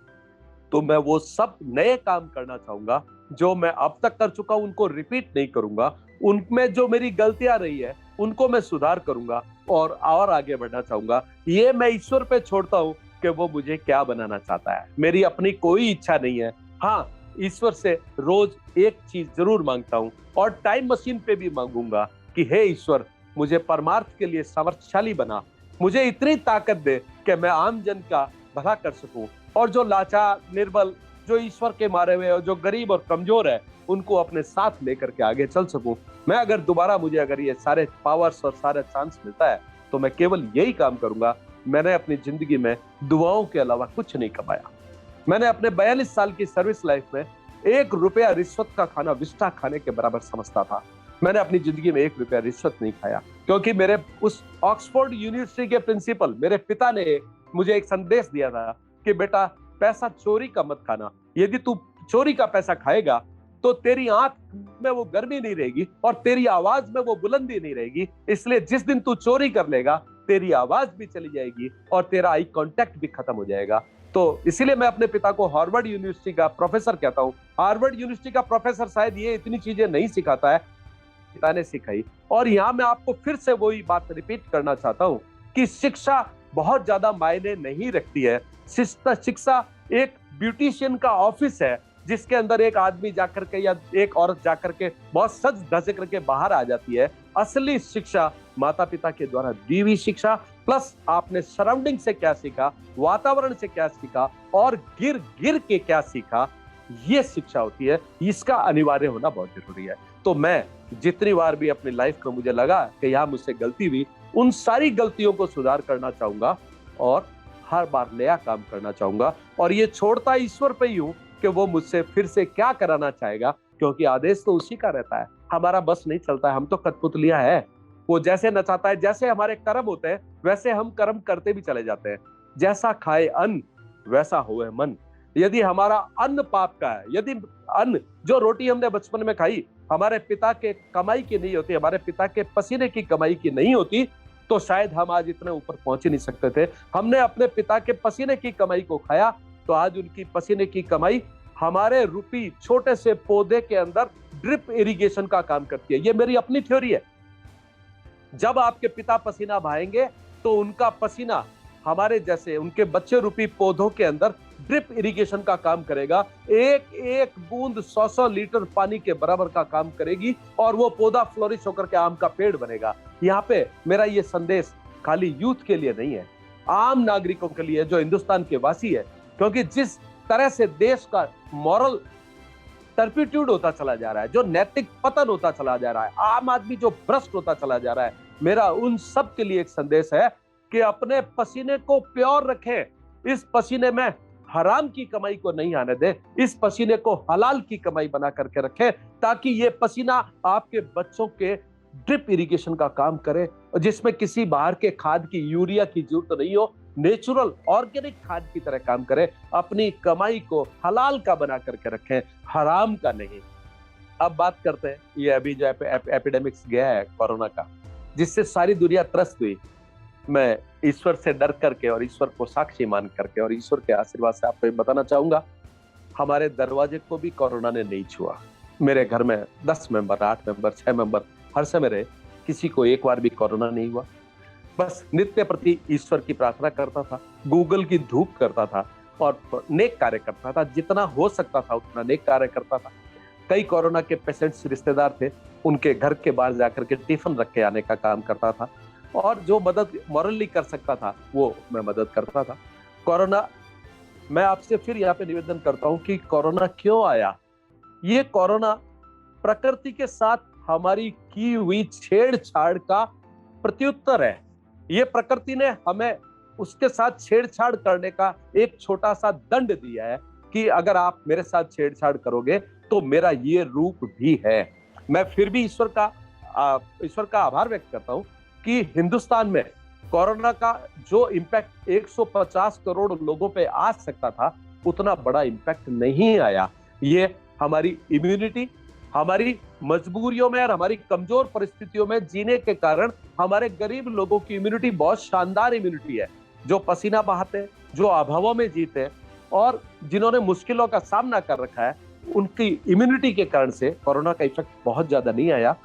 तो मैं वो सब नए काम करना चाहूंगा जो मैं अब तक कर चुका हूं, उनको रिपीट नहीं करूंगा। उनमें जो मेरी गलतियां रही है उनको मैं सुधार करूंगा और आगे बढ़ना चाहूंगा। ये मैं ईश्वर पे छोड़ता हूं कि वो मुझे क्या बनाना चाहता है। मेरी अपनी कोई इच्छा नहीं है। हाँ, ईश्वर से रोज एक चीज जरूर मांगता हूं और टाइम मशीन पे भी मांगूंगा कि हे ईश्वर, मुझे परमार्थ के लिए सामर्थ्यशाली बना, मुझे इतनी ताकत दे कि मैं आम जन का भला कर सकूं और जो लाचार, निर्बल, जो ईश्वर के मारे हुए और जो गरीब और कमजोर है, उनको अपने साथ लेकर के आगे चल सकूं। मैं अगर दोबारा मुझे अगर ये सारे पावर्स और सारे चांस मिलता है तो मैं केवल यही काम करूंगा। मैंने अपनी जिंदगी में दुआओं के अलावा कुछ नहीं कमाया। मैंने अपने 42 साल की सर्विस लाइफ में 1 रुपया रिश्वत का खाना विष्ठा खाने के बराबर समझता था। मैंने अपनी जिंदगी में 1 रुपया रिश्वत नहीं खाया, क्योंकि मेरे उस ऑक्सफोर्ड यूनिवर्सिटी के प्रिंसिपल मेरे पिता ने मुझे एक संदेश दिया था कि बेटा, पैसा चोरी का मत खाना। यदि तू चोरी का पैसा खाएगा तो तेरी आंख में वो गर्मी नहीं रहेगी और तेरी आवाज में वो बुलंदी नहीं रहेगी। इसलिए जिस दिन तू चोरी कर लेगा, तेरी आवाज भी चली जाएगी और तेरा आई कांटेक्ट भी खत्म हो जाएगा। तो इसीलिए मैं अपने पिता को हार्वर्ड यूनिवर्सिटी का प्रोफेसर कहता हूँ। हार्वर्ड यूनिवर्सिटी का प्रोफेसर शायद ये इतनी चीजें नहीं सिखाता है, पिता ने सिखाई। और यहाँ मैं आपको फिर से वही बात रिपीट करना चाहता हूँ कि शिक्षा बहुत ज्यादा मायने नहीं रखती है। शिक्षा एक ब्यूटिशियन का ऑफिस है जिसके अंदर एक आदमी जाकर के या एक औरत जाकर के बहुत सज धज करके बाहर आ जाती है। असली शिक्षा माता पिता के द्वारा दी हुई शिक्षा, प्लस आपने सराउंडिंग से क्या सीखा, वातावरण से क्या सीखा और गिर गिर के क्या सीखा, ये शिक्षा होती है। इसका अनिवार्य होना बहुत जरूरी है। तो मैं जितनी बार भी अपनी लाइफ में मुझे लगा कि यहाँ मुझसे गलती हुई, उन सारी गलतियों को सुधार करना चाहूंगा और हर बार नया काम करना चाहूंगा। और ये छोड़ता ईश्वर पे ही हूं कि वो मुझसे फिर से क्या कराना चाहेगा, क्योंकि आदेश तो उसी का रहता है। हमारा बस नहीं चलता है, हम तो कठपुतलियां है। वो जैसे नचाता है, जैसे हमारे कर्म होते हैं वैसे हम कर्म करते भी चले जाते हैं। जैसा खाए अन्न वैसा होए मन। यदि हमारा अन्न पाप का है, यदि अन्न जो रोटी हमने बचपन में खाई हमारे पिता के कमाई की नहीं होती, हमारे पिता के पसीने की कमाई की नहीं होती, तो शायद हम आज इतने ऊपर पहुंच ही नहीं सकते थे। हमने अपने पिता के पसीने की कमाई को खाया तो आज उनकी पसीने की कमाई हमारे रूपी छोटे से पौधे के अंदर ड्रिप इरिगेशन का काम करती है। ये मेरी अपनी थ्योरी है। जब आपके पिता पसीना बहाएंगे तो उनका पसीना हमारे जैसे उनके बच्चे रूपी पौधों के अंदर ड्रिप इरिगेशन का काम करेगा। एक एक बूंद 100-100 लीटर पानी के बराबर का काम करेगी और वो पौधा फ्लोरिश होकर के आम का पेड़ बनेगा। यहाँ पे मेरा ये संदेश खाली यूथ के लिए नहीं है, आम नागरिकों के लिए जो हिंदुस्तान के वासी है। क्योंकि जिस तरह से देश का मॉरल टर्पिट्यूड होता चला जा रहा है, जो नैतिक पतन होता चला जा रहा है, आम आदमी जो भ्रष्ट होता चला जा रहा है, मेरा उन सब के लिए एक संदेश है कि अपने पसीने को प्योर रखें। इस पसीने में हराम की कमाई को नहीं आने दे, इस पसीने को हलाल की कमाई बना करके रखें, ताकि ये पसीना आपके बच्चों के ड्रिप इरिगेशन का काम करे, जिसमें किसी बाहर के खाद की, यूरिया की जरूरत नहीं हो, नेचुरल ऑर्गेनिक खाद की तरह काम करे। अपनी कमाई को हलाल का बना करके रखें, हराम का नहीं। अब बात करते हैं ये अभी जो एपिडेमिक्स गया है कोरोना का, जिससे सारी दुनिया त्रस्त हुई। मैं ईश्वर से डर करके और ईश्वर को साक्षी मान करके और ईश्वर के आशीर्वाद से आपको बताना चाहूंगा, हमारे दरवाजे को भी कोरोना ने नहीं छुआ। मेरे घर में 10 मेंबर, 8 मेंबर, 6 मेंबर हर समय रहे, किसी को एक बार भी कोरोना नहीं हुआ। बस नित्य प्रति ईश्वर की प्रार्थना करता था, गूगल की धूप करता था और नेक कार्य करता था। जितना हो सकता था उतना नेक कार्य करता था। कई कोरोना के पेशेंट्स रिश्तेदार थे, उनके घर के बाहर जाकर के टिफिन रख के आने का काम करता था और जो मदद मॉरली कर सकता था वो मैं मदद करता था। कोरोना, मैं आपसे फिर यहाँ पे निवेदन करता हूँ कि कोरोना क्यों आया। ये कोरोना प्रकृति के साथ हमारी की हुई छेड़छाड़ का प्रत्युत्तर है। ये प्रकृति ने हमें उसके साथ छेड़छाड़ करने का एक छोटा सा दंड दिया है कि अगर आप मेरे साथ छेड़छाड़ करोगे तो मेरा ये रूप भी है। मैं फिर भी ईश्वर का आभार व्यक्त करता हूं कि हिंदुस्तान में कोरोना का जो इम्पैक्ट 150 करोड़ लोगों पे आ सकता था, उतना बड़ा इम्पैक्ट नहीं आया। ये हमारी इम्यूनिटी, हमारी मजबूरियों में और हमारी कमजोर परिस्थितियों में जीने के कारण हमारे गरीब लोगों की इम्यूनिटी बहुत शानदार इम्यूनिटी है, जो पसीना बहाते हैं, जो अभावों में जीते हैं और जिन्होंने मुश्किलों का सामना कर रखा है, उनकी इम्यूनिटी के कारण से कोरोना का इफेक्ट बहुत ज्यादा नहीं आया।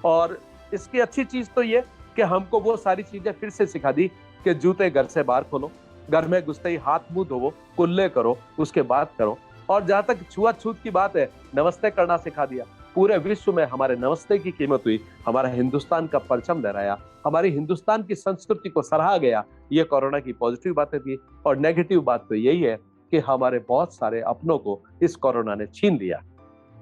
और इसकी अच्छी चीज तो ये कि हमको वो सारी चीजें फिर से सिखा दी कि जूते घर से बाहर खोलो, घर में घुसते ही हाथ मुंह धोवो, कुल्ले करो, उसके बाद करो। और जहां तक छुआछूत की बात है, नमस्ते करना सिखा दिया। पूरे विश्व में हमारे नमस्ते की कीमत हुई, हमारा हिंदुस्तान का परचम लहराया, हमारी हिंदुस्तान की संस्कृति को सराहा गया। ये कोरोना की पॉजिटिव बातें थी। और नेगेटिव बात तो यही है कि हमारे बहुत सारे अपनों को इस कोरोना ने छीन लिया।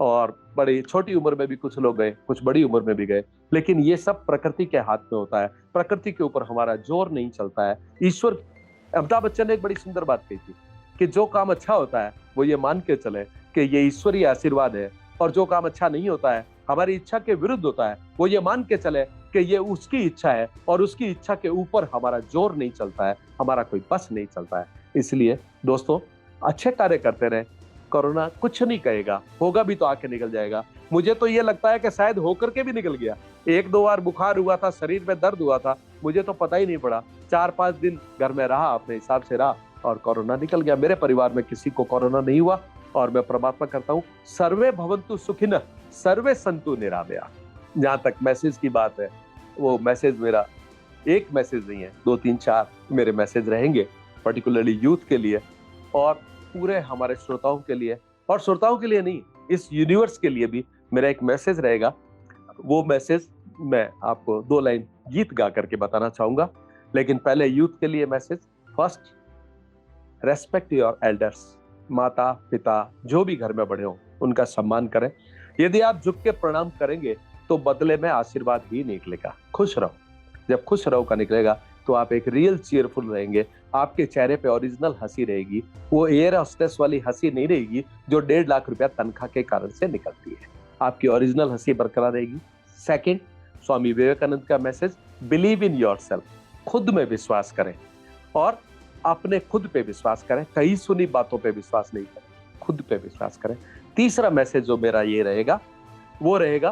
और बड़ी छोटी उम्र में भी कुछ लोग गए, कुछ बड़ी उम्र में भी गए, लेकिन ये सब प्रकृति के हाथ में होता है। प्रकृति के ऊपर हमारा जोर नहीं चलता है। ईश्वर, अमिताभ बच्चन ने एक बड़ी सुंदर बात कही थी कि जो काम अच्छा होता है वो ये मान के चले कि ये ईश्वरीय आशीर्वाद है, और जो काम अच्छा नहीं होता है, हमारी इच्छा के विरुद्ध होता है, वो ये मान के चले कि ये उसकी इच्छा है और उसकी इच्छा के ऊपर हमारा जोर नहीं चलता है, हमारा कोई बस नहीं चलता है। इसलिए दोस्तों, अच्छे कार्य करते रहे। कोरोना कुछ नहीं कहेगा, होगा भी तो आके निकल जाएगा। मुझे तो ये लगता है कि शायद होकर के भी निकल गया। 1-2 बार बुखार हुआ था, शरीर में दर्द हुआ था, मुझे तो पता ही नहीं पड़ा। 4-5 दिन घर में रहा, अपने हिसाब से रहा और कोरोना निकल गया। मेरे परिवार में किसी को कोरोना नहीं हुआ और मैं परमात्मा करता हूँ, सर्वे भवन्तु सुखिनः सर्वे सन्तु निरामया। जहां तक मैसेज की बात है, वो मैसेज मेरा एक मैसेज नहीं है, 2-3-4 मेरे मैसेज रहेंगे, पर्टिकुलरली यूथ के लिए और पूरे हमारे श्रोताओं के लिए। और श्रोताओं के लिए नहीं, इस यूनिवर्स के लिए भी मेरा एक मैसेज रहेगा। वो मैसेज मैं आपको 2 लाइन गीत गा करके बताना चाहूंगा। लेकिन पहले यूथ के लिए message. First, respect your elders. माता पिता जो भी घर में बड़े हो, उनका सम्मान करें। यदि आप झुक के प्रणाम करेंगे तो बदले में आशीर्वाद ही निकलेगा। खुश रहो। जब खुश रहो का निकलेगा तो आप एक रियल चीयरफुल रहेंगे। आपके चेहरे पे ओरिजिनल हंसी रहेगी। वो एयर होस्टेस वाली हंसी नहीं रहेगी जो 1.5 लाख रुपया तनख्वाह के कारण से निकलती है। आपकी ओरिजिनल हंसी बरकरार रहेगी। सेकंड, स्वामी विवेकानंद का मैसेज, बिलीव इन योरसेल्फ। खुद में विश्वास करें और अपने खुद पे विश्वास करें। कहीं सुनी बातों पे विश्वास नहीं करें, खुद पे विश्वास करें। तीसरा मैसेज जो मेरा ये रहेगा, वो रहेगा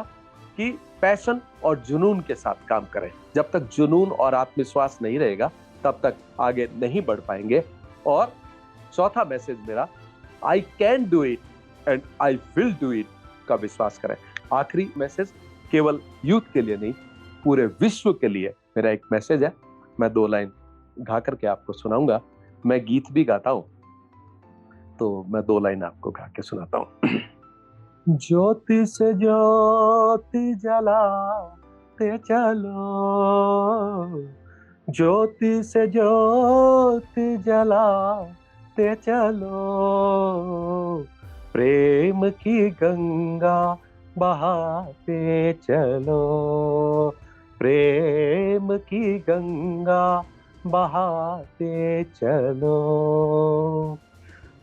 कि पैशन और जुनून के साथ काम करें। जब तक जुनून और आत्मविश्वास नहीं रहेगा तब तक आगे नहीं बढ़ पाएंगे। और चौथा मैसेज मेरा, I can do it and I will do it का विश्वास करें। आखिरी मैसेज केवल यूथ के लिए नहीं, पूरे विश्व के लिए मेरा एक मैसेज है। मैं 2 लाइन गा करके आपको सुनाऊंगा। मैं गीत भी गाता हूं, तो मैं 2 लाइन आपको गा के सुनाता हूं। ज्योति से ज्योति जलाते चलो, ज्योति से ज्योति जलाते चलो, प्रेम की गंगा बहाते चलो, प्रेम की गंगा बहाते चलो।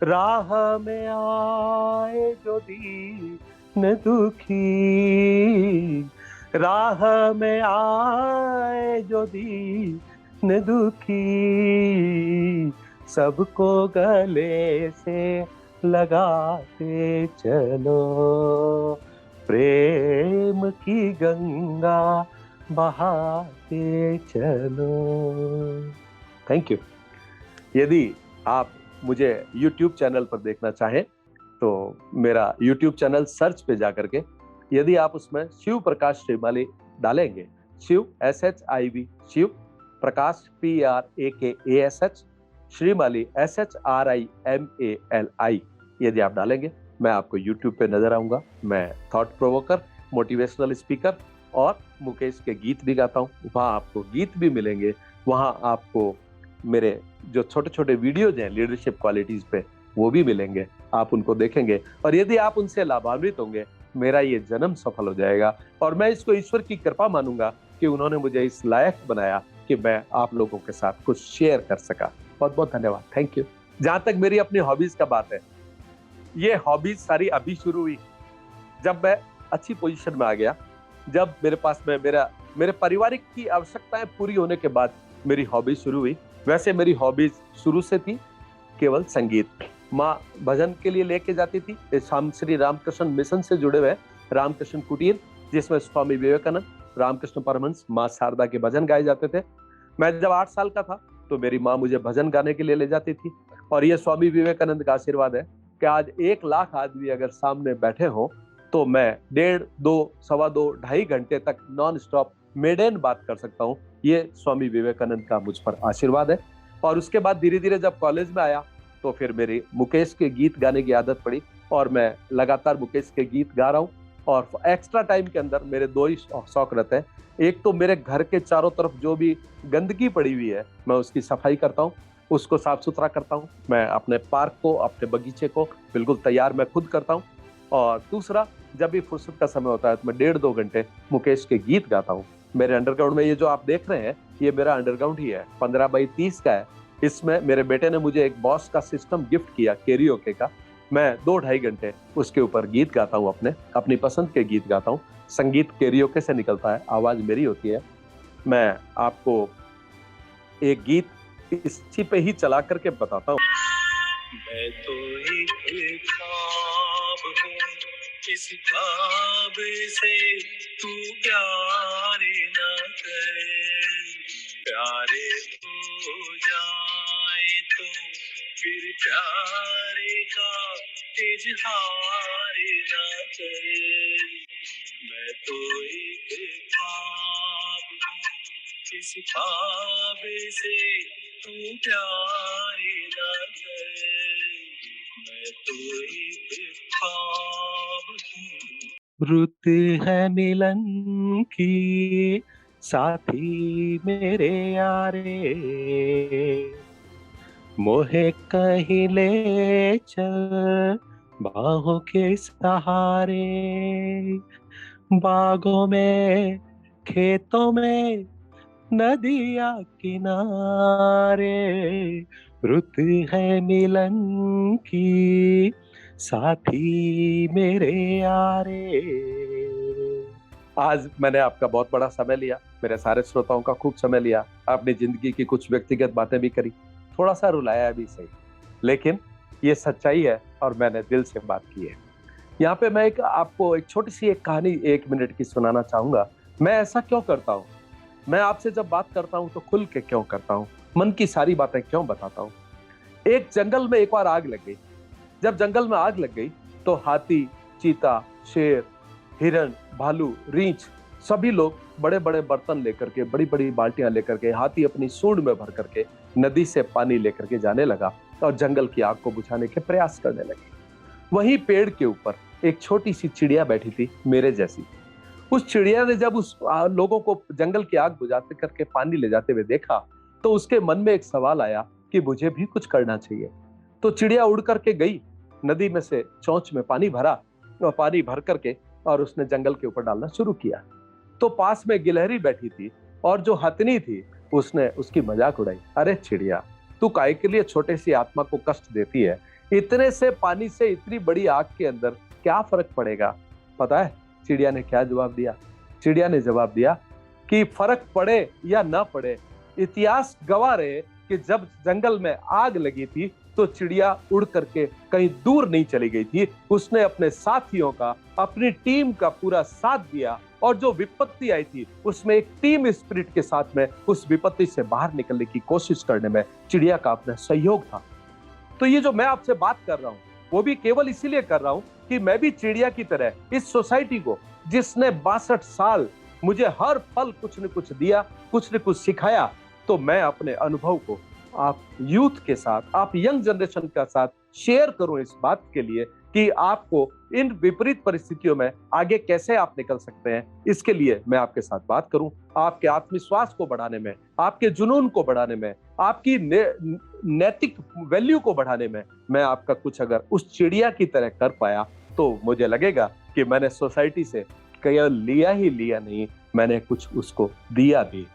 राह में आए जो दीन दुखी, राह में आए जो दीन दुखी, सबको गले से लगाते चलो, प्रेम की गंगा बहाते चलो। Thank you. यदि आप मुझे YouTube चैनल पर देखना चाहें तो मेरा YouTube चैनल सर्च पे जाकर के, यदि आप उसमें शिव प्रकाश श्रीमाली डालेंगे, Shiv SHIV, Shiv Prakash PRAKASH, Shrimali SHRIMALI, यदि आप डालेंगे मैं आपको YouTube पे नजर आऊंगा। मैं थॉट प्रोवोकर, मोटिवेशनल स्पीकर और मुकेश के गीत भी गाता हूँ। वहाँ आपको गीत भी मिलेंगे, वहाँ आपको मेरे जो छोटे छोटे वीडियोज हैं लीडरशिप क्वालिटीज पे, वो भी मिलेंगे। आप उनको देखेंगे और यदि आप उनसे लाभान्वित होंगे, मेरा ये जन्म सफल हो जाएगा। और मैं इसको ईश्वर की कृपा मानूंगा कि उन्होंने मुझे इस लायक बनाया कि मैं आप लोगों के साथ कुछ शेयर कर सका। बहुत बहुत धन्यवाद, थैंक यू। जहां तक मेरी अपनी हॉबीज का बात है, ये हॉबीज सारी अभी शुरू हुई जब मैं अच्छी पोजीशन में आ गया, जब मेरे पास में मेरे पारिवारिक की आवश्यकताएं पूरी होने के बाद मेरी हॉबी शुरू हुई। वैसे मेरी हॉबी शुरू से थी केवल संगीत। माँ भजन के लिए लेके जाती थी। शाम श्री रामकृष्ण मिशन से जुड़े हुए रामकृष्ण कुटीर, जिसमें स्वामी विवेकानंद, रामकृष्ण परमहंस, माँ शारदा के भजन गाए जाते थे। मैं जब 8 साल का था तो मेरी माँ मुझे भजन गाने के लिए ले जाती थी। और ये स्वामी विवेकानंद का आशीर्वाद है कि आज 1 लाख आदमी अगर सामने बैठे हो तो मैं 1.5, 2, सवा 2, 2.5 घंटे तक नॉन स्टॉप मेडेन बात कर सकता हूँ। ये स्वामी विवेकानंद का मुझ पर आशीर्वाद है। और उसके बाद धीरे धीरे जब कॉलेज में आया तो फिर मेरी मुकेश के गीत गाने की आदत पड़ी और मैं लगातार मुकेश के गीत गा रहा हूँ। और एक्स्ट्रा टाइम के अंदर मेरे 2 ही शौक रहते हैं। एक तो मेरे घर के चारों तरफ जो भी गंदगी पड़ी हुई है मैं उसकी सफाई करता हूँ, उसको साफ सुथरा करता हूँ। मैं अपने पार्क को, अपने बगीचे को बिल्कुल तैयार मैं खुद करता हूँ। और दूसरा, जब भी फुर्सत का समय होता है तो मैं 1.5-2 घंटे मुकेश के गीत गाता हूँ। मेरे अंडरग्राउंड में ये जो आप देख रहे हैं ये मेरा अंडरग्राउंड ही है, 15x30 का है। इसमें मेरे बेटे ने मुझे एक बॉस का सिस्टम गिफ्ट किया कैरियोके का। मैं 2-2.5 घंटे उसके ऊपर गीत गाता हूँ, अपनी पसंद के गीत गाता हूँ। संगीत कैरियोके से निकलता है, आवाज मेरी होती है। मैं आपको एक गीत इसी पे ही चला करके बताता हूँ।
मैं तो एक ख्वाब हूँ, इस ख्वाब से तू प्यारे न कर, प्यारे हो जाए तो फिर प्यारे का इजहार न कर। मैं तो एक ख्वाब हूँ, इस ख्वाब से तू प्यारे न कर, मैं तो एक ख्वाब हूँ।
रुत है मिलन की साथी मेरे यारे, मोहे कहीं ले चल बाहों के सहारे, बागों में, खेतों में, नदिया किनारे, रुत है मिलन की साथी मेरे यारे। आज मैंने आपका बहुत बड़ा समय लिया, मेरे सारे श्रोताओं का खूब समय लिया, अपनी जिंदगी की कुछ व्यक्तिगत बातें भी करी, थोड़ा सा रुलाया भी सही, लेकिन ये सच्चाई है और मैंने दिल से बात की है। यहाँ पे मैं आपको एक छोटी सी एक कहानी 1 मिनट की सुनाना चाहूंगा। मैं ऐसा क्यों करता हूँ, मैं आपसे जब बात करता हूँ तो खुल के क्यों करता हूँ, मन की सारी बातें क्यों बताता हूँ। एक जंगल में एक बार आग लग गई। जब जंगल में आग लग गई तो हाथी, चीता, शेर, हिरण, भालू, रीछ सभी लोग बड़े बड़े बर्तन लेकर के, बड़ी बड़ी बाल्टियां लेकर के, हाथी अपनी सूंड में भर करके नदी से पानी लेकर के जाने लगा और जंगल की आग को बुझाने के प्रयास करने लगे। वहीं पेड़ के ऊपर एक छोटी सी चिड़िया बैठी थी, मेरे जैसी। उस चिड़िया ने जब उस लोगों को जंगल की आग बुझाते करके पानी ले जाते हुए देखा तो उसके मन में एक सवाल आया कि मुझे भी कुछ करना चाहिए। तो चिड़िया उड़ करके गई, नदी में से चोंच में पानी भरा और पानी भर करके और उसने जंगल के ऊपर डालना शुरू किया। तो पास में गिलहरी बैठी थी और जो हथनी थी उसने उसकी मजाक उड़ाई, अरे चिड़िया, तू काहे के लिए छोटे सी आत्मा को कष्ट देती है, इतने से पानी से इतनी बड़ी आग के अंदर क्या फर्क पड़ेगा। पता है चिड़िया ने क्या जवाब दिया? चिड़िया ने जवाब दिया कि फर्क पड़े या ना पड़े, इतिहास गवाह रहे कि जब जंगल में आग लगी थी तो चिड़िया उड़ करके कहीं दूर नहीं चली गई थी। उसने अपने साथियों का, अपनी टीम का पूरा साथ दिया और जो विपत्ति आई थी उसमें एक टीम स्पिरिट के साथ में उस विपत्ति से बाहर निकलने की कोशिश करने में चिड़िया का अपना सहयोग था। तो ये जो मैं आपसे बात कर रहा हूँ वो भी केवल इसीलिए कर रहा हूँ कि मैं भी चिड़िया की तरह इस सोसाइटी को, जिसने 62 साल मुझे हर पल कुछ न कुछ दिया, कुछ न कुछ सिखाया, तो मैं अपने अनुभव को आप यूथ के साथ, आप यंग जनरेशन के साथ शेयर करूं इस बात के लिए कि आपको इन विपरीत परिस्थितियों में आगे कैसे आप निकल सकते हैं। इसके लिए मैं आपके साथ बात करूं, आपके आत्मविश्वास को बढ़ाने में, आपके जुनून को बढ़ाने में, आपकी नैतिक वैल्यू को बढ़ाने में मैं आपका कुछ अगर उस चिड़िया की तरह कर पाया तो मुझे लगेगा कि मैंने सोसाइटी से केवल लिया ही लिया नहीं, मैंने कुछ उसको दिया भी।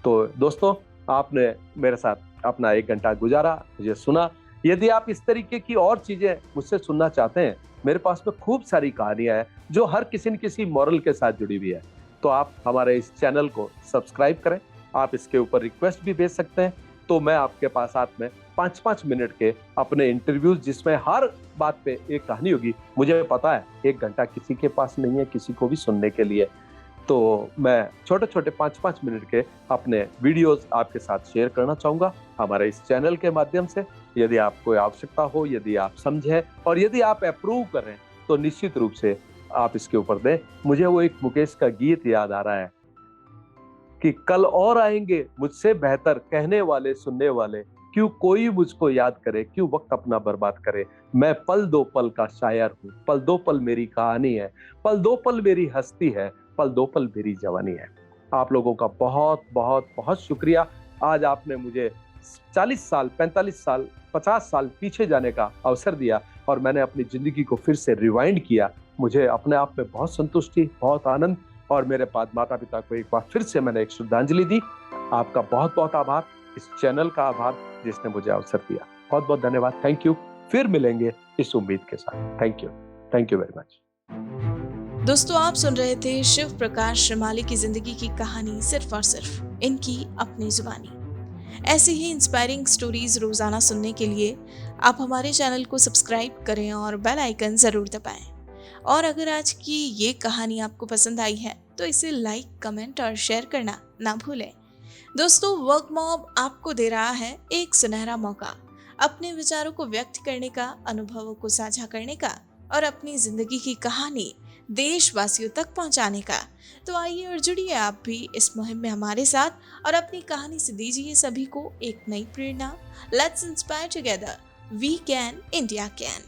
तो दोस्तों, आपने मेरे साथ अपना 1 घंटा गुजारा, मुझे सुना। यदि आप इस तरीके की और चीजें मुझसे सुनना चाहते हैं, मेरे पास में खूब सारी कहानियां हैं जो हर किसी न किसी मॉरल के साथ जुड़ी हुई है। तो आप हमारे इस चैनल को सब्सक्राइब करें, आप इसके ऊपर रिक्वेस्ट भी भेज सकते हैं, तो मैं आपके पास साथ में 5-5 मिनट के अपने इंटरव्यूज, जिसमें हर बात पे एक कहानी होगी। मुझे पता है 1 घंटा किसी के पास नहीं है किसी को भी सुनने के लिए, तो मैं छोटे-छोटे 5-5 मिनट के अपने वीडियोस आपके साथ शेयर करना चाहूँगा हमारे इस चैनल के माध्यम से। यदि आपको आवश्यकता हो, यदि आप समझें और यदि आप अप्रूव करें, तो निश्चित रूप से आप इसके ऊपर दें। मुझे वो एक मुकेश का गीत याद आ रहा है कि कल और आएंगे मुझसे बेहतर कहने वाले सुनने वाले, क्यों कोई मुझको याद करे, क्यों वक्त अपना बर्बाद करे। मैं पल दो पल का शायर हूँ, पल दो पल मेरी कहानी है, पल दो पल मेरी हस्ती है, पल दो पल मेरी जवानी है। आप लोगों का बहुत बहुत बहुत शुक्रिया। आज आपने मुझे 40 साल, 45 साल, 50 साल पीछे जाने का अवसर दिया और मैंने अपनी जिंदगी को फिर से रिवाइंड किया। मुझे अपने आप में बहुत संतुष्टि, बहुत आनंद, और मेरे माता पिता को एक बार फिर से मैंने एक श्रद्धांजलि दी। आपका बहुत बहुत आभार, इस चैनल का आभार जिसने मुझे अवसर दिया। बहुत बहुत धन्यवाद। Thank you. फिर मिलेंगे इस उम्मीद के साथ। Thank you very much.
दोस्तों, आप सुन रहे थे शिव प्रकाश श्रीमाली की जिंदगी की कहानी, सिर्फ और सिर्फ इनकी अपनी जुबानी। ऐसी ही इंस्पायरिंग स्टोरीज रोजाना सुनने के लिए आप हमारे चैनल को सब्सक्राइब करें और बेल आइकन जरूर दबाएं। और अगर आज की ये कहानी आपको पसंद आई है तो इसे लाइक, कमेंट और शेयर करना ना भूलें। दोस्तों, वर्क मॉब आपको दे रहा है एक सुनहरा मौका अपने विचारों को व्यक्त करने का, अनुभवों को साझा करने का और अपनी जिंदगी की कहानी देशवासियों तक पहुंचाने का। तो आइए और जुड़िए आप भी इस मुहिम में हमारे साथ और अपनी कहानी से दीजिए सभी को एक नई प्रेरणा। Let's inspire together, we can, India can.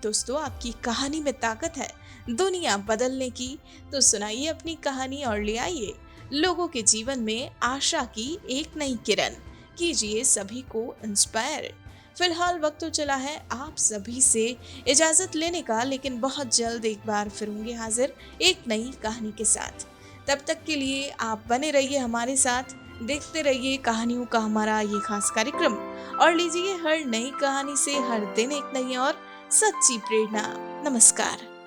दोस्तों, आपकी कहानी में ताकत है दुनिया बदलने की, तो सुनाइए अपनी कहानी और ले आइए लोगों के जीवन में आशा की एक नई किरण। कीजिए सभी को इंस्पायर। फिलहाल वक्त तो चला है आप सभी से इजाजत लेने का, लेकिन बहुत जल्द एक बार फिर होंगे हाजिर एक नई कहानी के साथ। तब तक के लिए आप बने रहिए हमारे साथ, देखते रहिए कहानियों का हमारा ये खास कार्यक्रम और लीजिए हर नई कहानी से हर दिन एक नई और सच्ची प्रेरणा। नमस्कार।